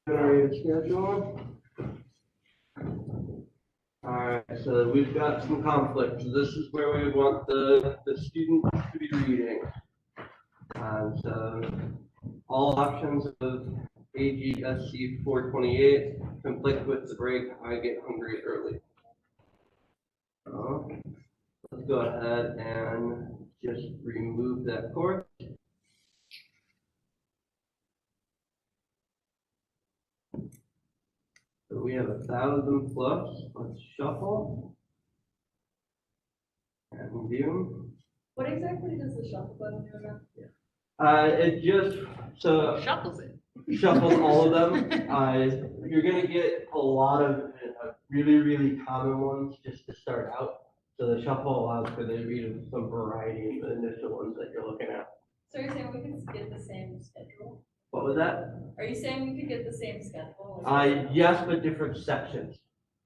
Generate a schedule. Alright, so we've got some conflicts. This is where we want the student to be reading. So all options of AGSC 428 conflict with the break I get hungry early. So let's go ahead and just remove that course. So we have 1,000 plus. Let's shuffle and view. What exactly does the shuffle button do again? It just, so Shuffles it. shuffles all of them. You're gonna get a lot of really, really common ones just to start out. So the shuffle allows for there to be some variety in the initial ones that you're looking at. So you're saying we could get the same schedule? What was that? Are you saying we could get the same schedule? Yes, but different sections.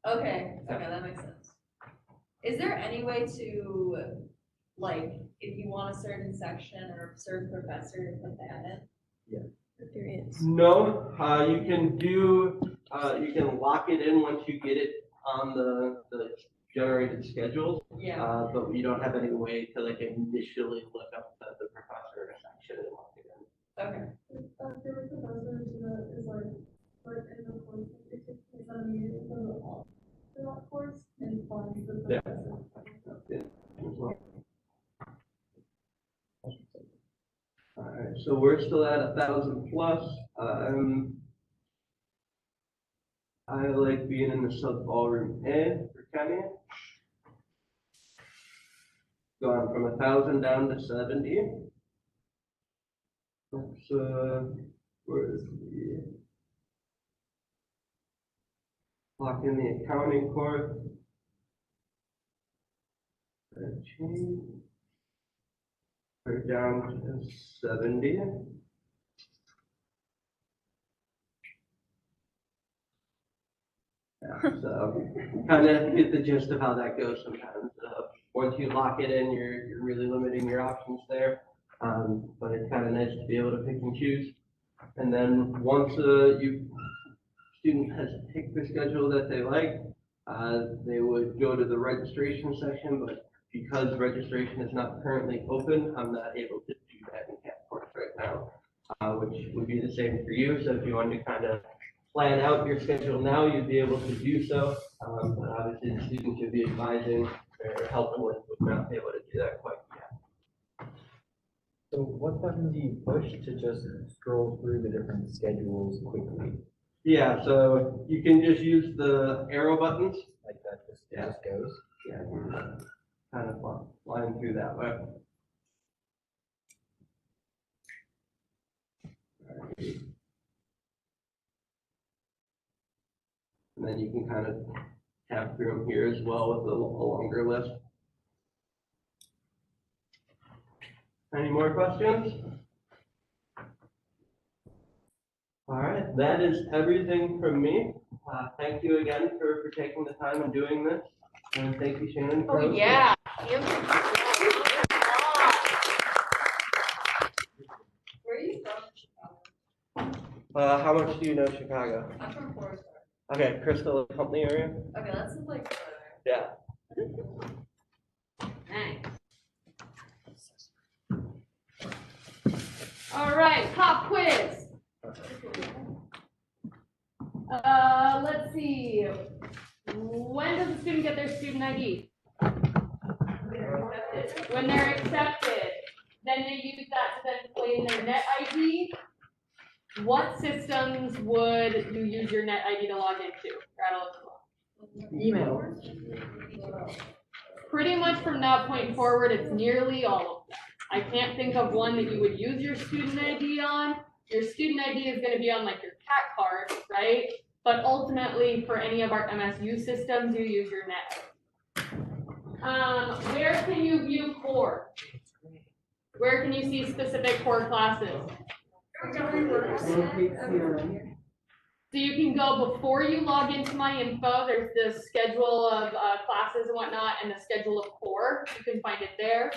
Okay, that makes sense. Is there any way to, like, if you want a certain section or a certain professor to put that in? There is. No, you can you can lock it in once you get it on the generated schedules. Yeah. But we don't have any way to like initially look up the professor in a section and lock it in. Okay. There was a professor that is like, in the course, it's on you, for that course, and finds the Yeah. professor. Alright, so we're still at 1,000 plus. I like being in the sub ballroom A for Kenny. Gone from 1,000 down to 70. Let's, where is the lock in the accounting course. And change. We're down to 70. Yeah, so kind of get the gist of how that goes sometimes. Once you lock it in, you're really limiting your options there. But it's kind of nice to be able to pick and choose. And then once student has picked the schedule that they like, they would go to the registration section, but because registration is not currently open, I'm not able to do that in CAP course right now, which would be the same for you. So if you wanted to kind of plan out your schedule now, you'd be able to do so. But obviously the student should be advising or helping with not be able to do that quite yet. So what button do you push to just scroll through the different schedules quickly? Yeah, so you can just use the arrow buttons. Like that just goes? Yeah, kind of flying through that way. And then you can kind of tab through them here as well with a longer list. Any more questions? All right, that is everything from me. Thank you again for taking the time and doing this. And thank you, Shannon. Oh, yeah. Where are you from? How much do you know Chicago? I'm from Forest. Okay, Crystal, Huntley area? Okay, that's like, Yeah. Nice. All right, pop quiz. Let's see. When does a student get their student ID? When they're accepted. Then they use that to then play in their net ID. What systems would you use your net ID to log into? Rattle it. Email. Pretty much from that point forward, it's nearly all of them. I can't think of one that you would use your student ID on. Your student ID is going to be on like your CAT card, right? But ultimately, for any of our MSU systems, you use your net. Where can you view core? Where can you see specific core classes? So you can go before you log into My Info. There's the schedule of classes and whatnot, and the schedule of core. You can find it there.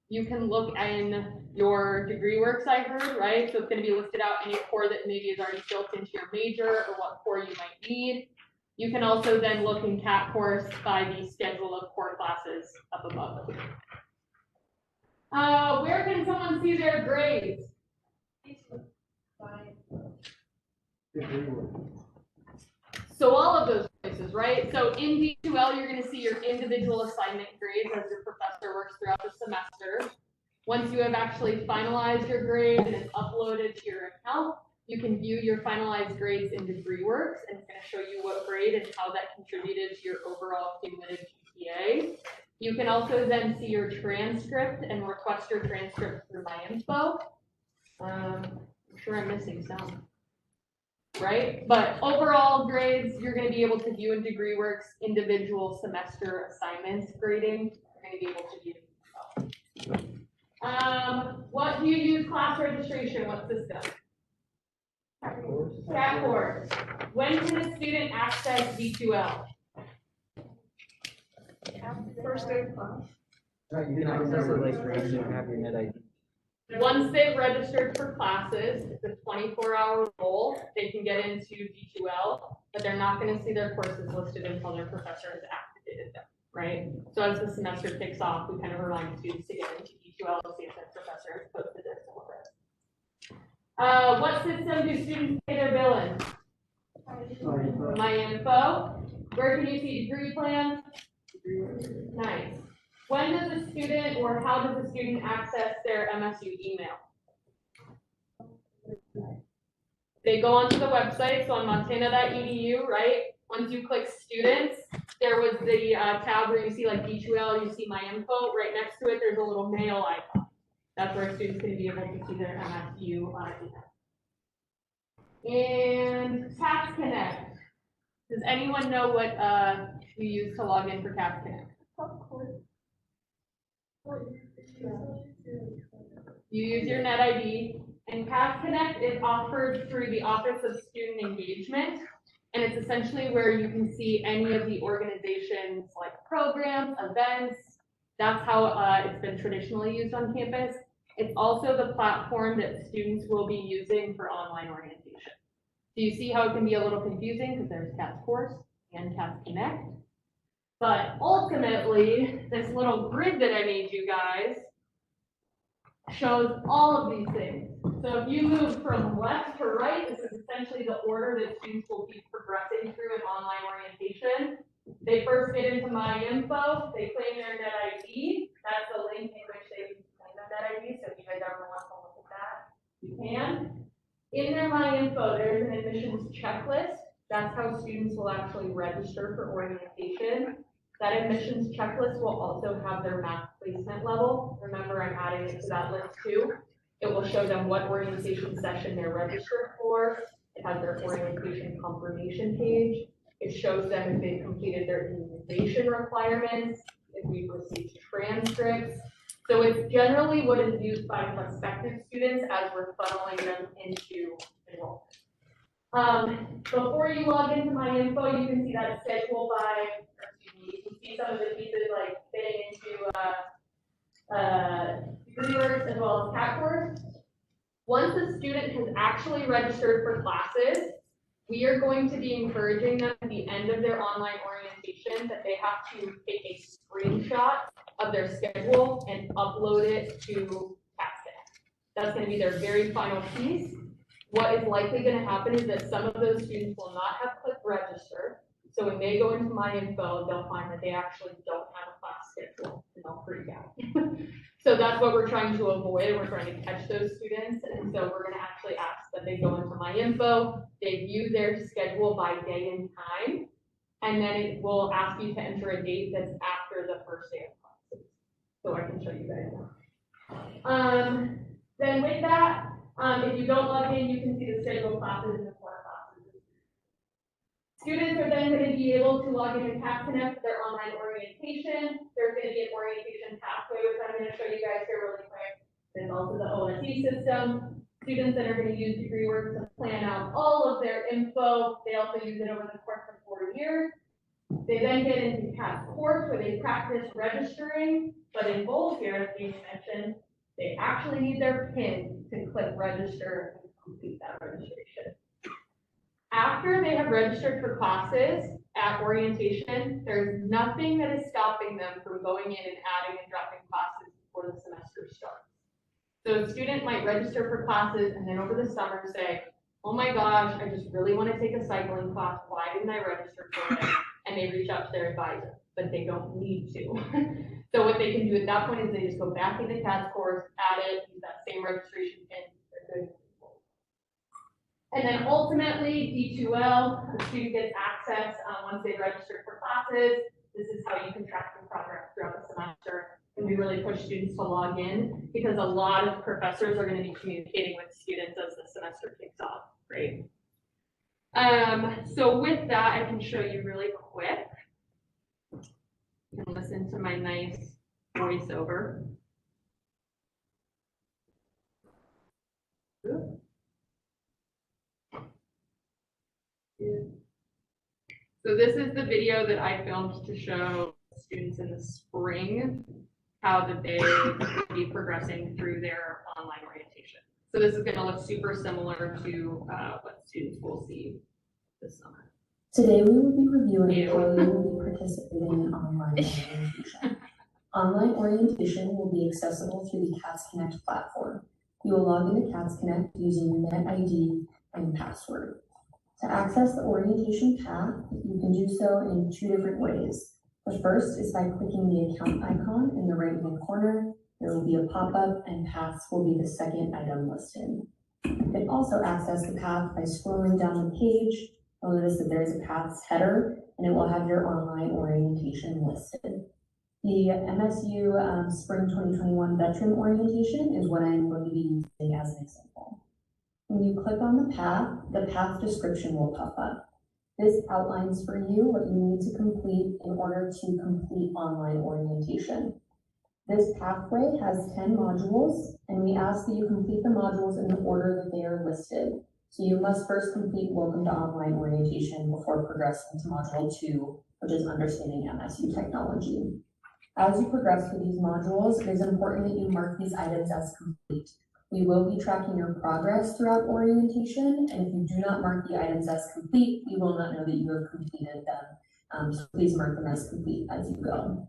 You can look in your degree works, I heard, right? So it's going to be listed out any core that maybe is already built into your major or what core you might need. You can also then look in CAT course by the schedule of core classes up above. Where can someone see their grades? So all of those places, right? So in D2L, you're going to see your individual assignment grades as your professor works throughout the semester. Once you have actually finalized your grade and it's uploaded to your account, you can view your finalized grades in DegreeWorks, and it's going to show you what grade and how that contributed to your overall cumulative GPA. You can also then see your transcript and request your transcript through My Info. I'm sure I'm missing some. Right? But overall grades, you're gonna be able to view in DegreeWorks individual semester assignments grading. You're gonna be able to view. What do you use class registration? What system? Cat course. When can a student access D2L? First day of class. Right, you can access it like once you have your net ID. Once they've registered for classes, it's a 24-hour goal. They can get into D2L, but they're not going to see their courses listed until their professor has activated them, right? So as the semester kicks off, we kind of remind students to get into D2L to see if their professor has posted their syllabus. What system do students pay their bill in? MyInfo. Where can you see degree plans? Nice. When does a student, or how does a student access their MSU email? They go onto the website, so on montana.edu, right? Once you click students, there was the tab where you see like D2L, you see my info. Right next to it, there's a little mail icon. That's where students can be able to see their MSU email. And Tax Connect. Does anyone know what you use to log in for Tax Connect? You use your net ID, and Tax Connect is offered through the Office of Student Engagement, and it's essentially where you can see any of the organizations like programs, events. That's how it's been traditionally used on campus. It's also the platform that students will be using for online orientation. So you see how it can be a little confusing because there's Task Course and Task Connect. But ultimately, this little grid that I made you guys shows all of these things. So if you move from left to right, this is essentially the order that students will be progressing through in online orientation. They first get into MyInfo, they claim their net ID. That's the link in which they claim their net ID. So if you guys ever want to look at that, you can. In their MyInfo, there's an admissions checklist. That's how students will actually register for orientation. That admissions checklist will also have their math placement level. Remember, I'm adding it to that list too. It will show them what orientation session they're registered for. It has their orientation confirmation page. It shows them if they've completed their immunization requirements, if we've received transcripts. So it's generally what is used by prospective students as we're funneling them into enrollment. Before you log into MyInfo, you can see that schedule by, you can see some of the pieces like fitting into DegreeWorks as well as Cat Course. Once a student has actually registered for classes, we are going to be encouraging them at the end of their online orientation that they have to take a screenshot of their schedule and upload it to TaxConnect. That's going to be their very final piece. What is likely going to happen is that some of those students will not have clicked register. So when they go into MyInfo, they'll find that they actually don't have a class schedule and they'll freak out. So that's what we're trying to avoid. We're trying to catch those students. And so we're going to actually ask that they go into MyInfo, they view their schedule by day and time, and then it will ask you to enter a date that's after the first day of classes. So I can show you guys now. Then with that, if you don't log in, you can see the scheduled classes and the core classes. Students are then going to be able to log into TaxConnect for their online orientation. There's going to be an orientation pathway, which I'm going to show you guys here really quick. There's also the OSE system. Students that are going to use DegreeWorks to plan out all of their info. They also use it over the course of 4 years. They then get into Task Course where they practice registering, but in bold here, as James mentioned, they actually need their PIN to click register and complete that registration. After they have registered for classes at orientation, there's nothing that is stopping them from going in and adding and dropping classes before the semester starts. So a student might register for classes and then over the summer say, oh my gosh, I just really want to take a cycling class. Why didn't I register for it? And they reach out to their advisor, but they don't need to. So what they can do at that point is they just go back into Task Course, add it, use that same registration PIN, they're good. And then ultimately, D2L, the student gets access once they register for classes. This is how you can track their progress throughout the semester. and we really push students to log in because a lot of professors are going to be communicating with students as the semester kicks off, right? So with that, I can show you really quick. You can listen to my nice voiceover. So this is the video that I filmed to show students in the spring how that they will be progressing through their online orientation. So this is going to look super similar to what students will see this summer. Today we will be reviewing how you will be participating in online orientation. Online orientation will be accessible through the CATS Connect platform. You will log into CATS Connect using your NetID and password. To access the orientation path, you can do so in two different ways. The first is by clicking the account icon in the right-hand corner. There will be a pop-up and paths will be the second item listed. You can also access the path by scrolling down the page. You'll notice that there is a paths header and it will have your online orientation listed. The MSU Spring 2021 Veteran Orientation is what I'm going to be using as an example. When you click on the path description will pop up. This outlines for you what you need to complete in order to complete online orientation. This pathway has 10 modules, and we ask that you complete the modules in the order that they are listed. So you must first complete Welcome to Online Orientation before progressing to Module 2, which is Understanding MSU Technology. As you progress through these modules, it is important that you mark these items as complete. We will be tracking your progress throughout orientation, and if you do not mark the items as complete, we will not know that you have completed them. So please mark them as complete as you go.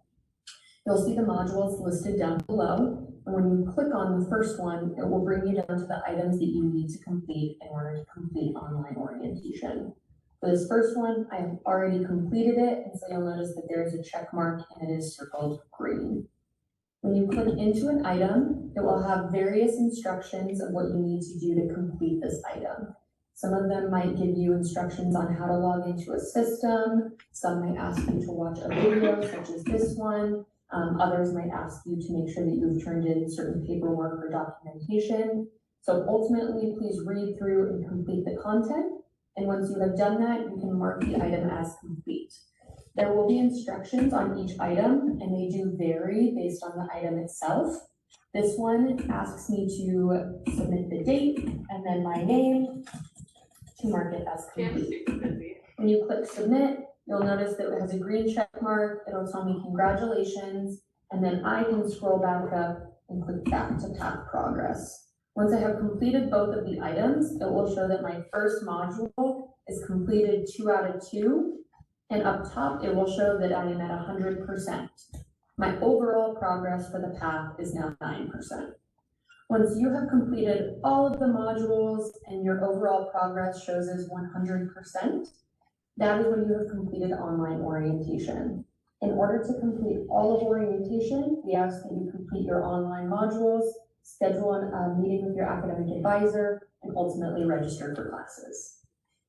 You'll see the modules listed down below, and when you click on the first one, it will bring you down to the items that you need to complete in order to complete online orientation. For this first one, I have already completed it, and so you'll notice that there is a check mark and it is circled green. When you click into an item, it will have various instructions of what you need to do to complete this item. Some of them might give you instructions on how to log into a system. Some might ask you to watch a video such as this one. Others might ask you to make sure that you've turned in certain paperwork or documentation. So ultimately, please read through and complete the content. And once you have done that, you can mark the item as complete. There will be instructions on each item, and they do vary based on the item itself. This one asks me to submit the date and then my name to mark it as complete. When you click submit, you'll notice that it has a green check mark. It'll tell me congratulations, and then I can scroll back up and click back to path progress. Once I have completed both of the items, it will show that my first module is completed 2 out of 2. And up top, it will show that I am at 100%. My overall progress for the path is now 9%. Once you have completed all of the modules and your overall progress shows as 100%, that is when you have completed online orientation. In order to complete all of orientation, we ask that you complete your online modules, schedule a meeting with your academic advisor, and ultimately register for classes.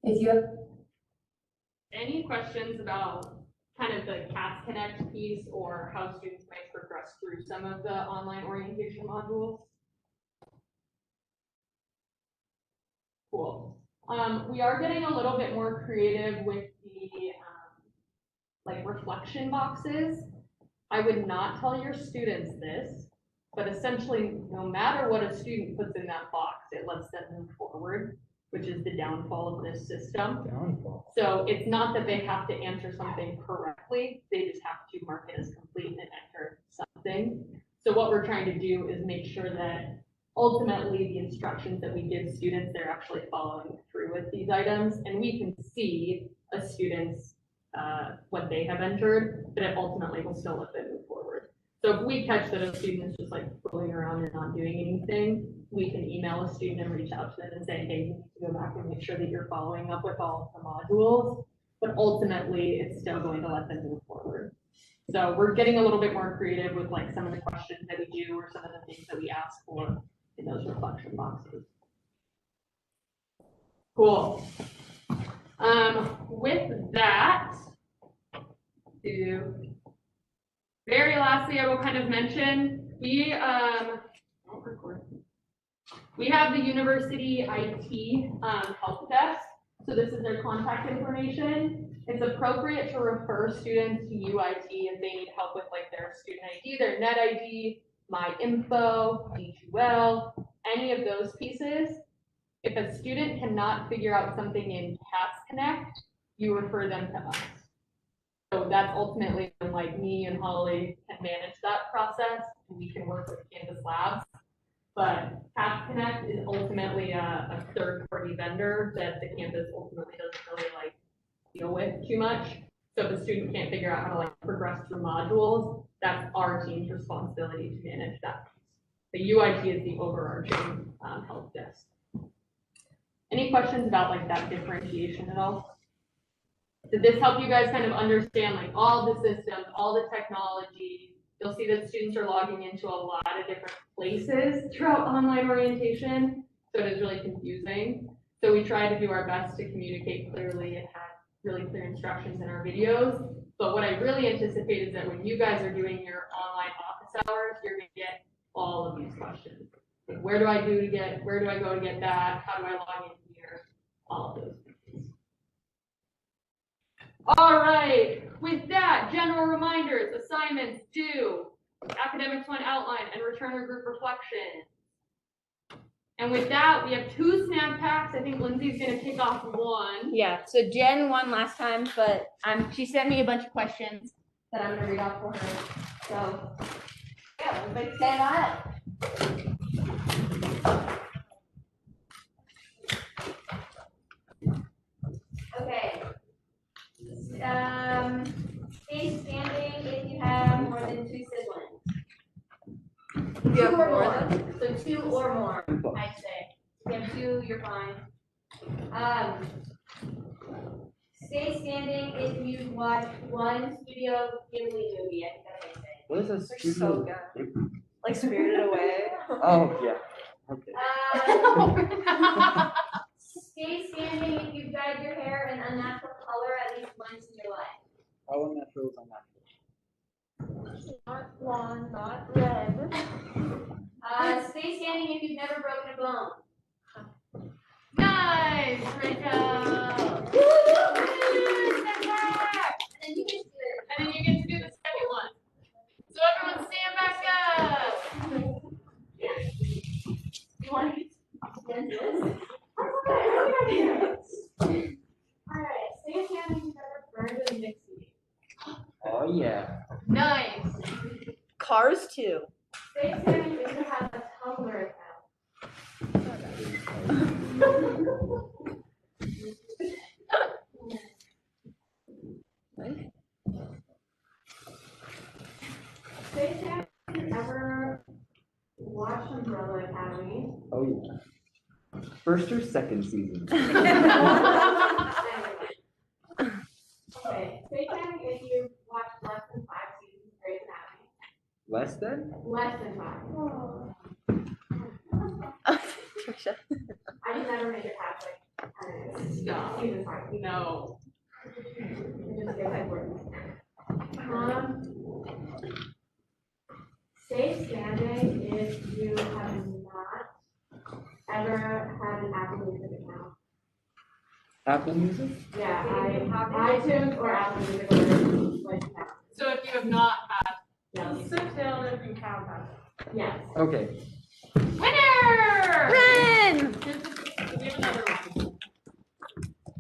If you have any questions about kind of the CATS Connect piece or how students might progress through some of the online orientation modules? Cool. We are getting a little bit more creative with the like reflection boxes. I would not tell your students this, but essentially no matter what a student puts in that box, it lets them move forward, which is the downfall of this system. Downfall. So it's not that they have to answer something correctly, they just have to mark it as complete and enter something. So what we're trying to do is make sure that ultimately the instructions that we give students, they're actually following through with these items, and we can see a student's what they have entered, but it ultimately will still let them move forward. So if we catch that a student is just like fooling around and not doing anything, we can email a student and reach out to them and say, hey, you need to go back and make sure that you're following up with all of the modules, but ultimately it's still going to let them move forward. So we're getting a little bit more creative with like some of the questions that we do or some of the things that we ask for in those reflection boxes. Cool. With that, Very lastly, I will kind of mention, we have the university IT help desk. So this is their contact information. It's appropriate to refer students to UIT if they need help with like their student ID, their net ID, my info, D2L, any of those pieces. If a student cannot figure out something in CATS Connect, you refer them to us. So that's ultimately when like me and Holly can manage that process, and we can work with Canvas Labs. But CATS Connect is ultimately a third-party vendor that the campus ultimately doesn't really like deal with too much. So if a student can't figure out how to like progress through modules, that's our team's responsibility to manage that. The UIT is the overarching help desk. Any questions about like that differentiation at all? Did this help you guys kind of understand like all the systems, all the technology? You'll see that students are logging into a lot of different places throughout online orientation, so it is really confusing. So we try to do our best to communicate clearly and have really clear instructions in our videos. But what I really anticipate is that when you guys are doing your online office hours, you're gonna get all of these questions. Like, where do I go to get that? How do I log in here? All of those things. All right, with that, general reminders, assignments due, academics 1 outline, and returner group reflection. And with that, we have 2 snap packs. I think Lindsay's gonna kick off one. Yeah, so Jen won last time, but she sent me a bunch of questions that I'm gonna read off for her. So, yeah, everybody stand up. Okay. Stay standing if you have more than 2 siblings. You have 2 or more more. So 2 or more, I'd say. If you have 2, you're fine. Stay standing if you've watched 1 Studio Ghibli movie. I think that makes sense. What is a They're studio? so good. Like Spirited Away. Oh, yeah. Okay. Stay standing if you've dyed your hair an unnatural color at least once in your life. All unnatural is unnatural. Not blonde, not red. Stay standing if you've never broken a bone. Nice, Rachel. And then you can do it. And then you get to do the second one. So everyone stand back up. You want to stand this? Alright, stay standing if you've ever burned a mixie. Oh, yeah. Nice. Cars too. Stay standing if you have a Tumblr account. Stay standing if you've ever watched Umbrella Academy. Oh, yeah. First or second season? Okay, stay standing if you've watched less than 5 seasons of Grey's Anatomy. Less than? Less than 5. I just never make it past like Stop. season 5. No. It just gets like worse. Stay standing if you have not ever had an Apple Music account. Apple Music? Yeah, iTunes or Apple Music or like that. So if you have not had, Sit down if you have that. Yes. Okay. winner! Run! We have another one.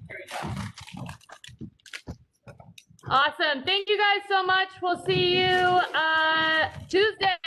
Here we go. Awesome. Thank you guys so much. We'll see you Tuesday.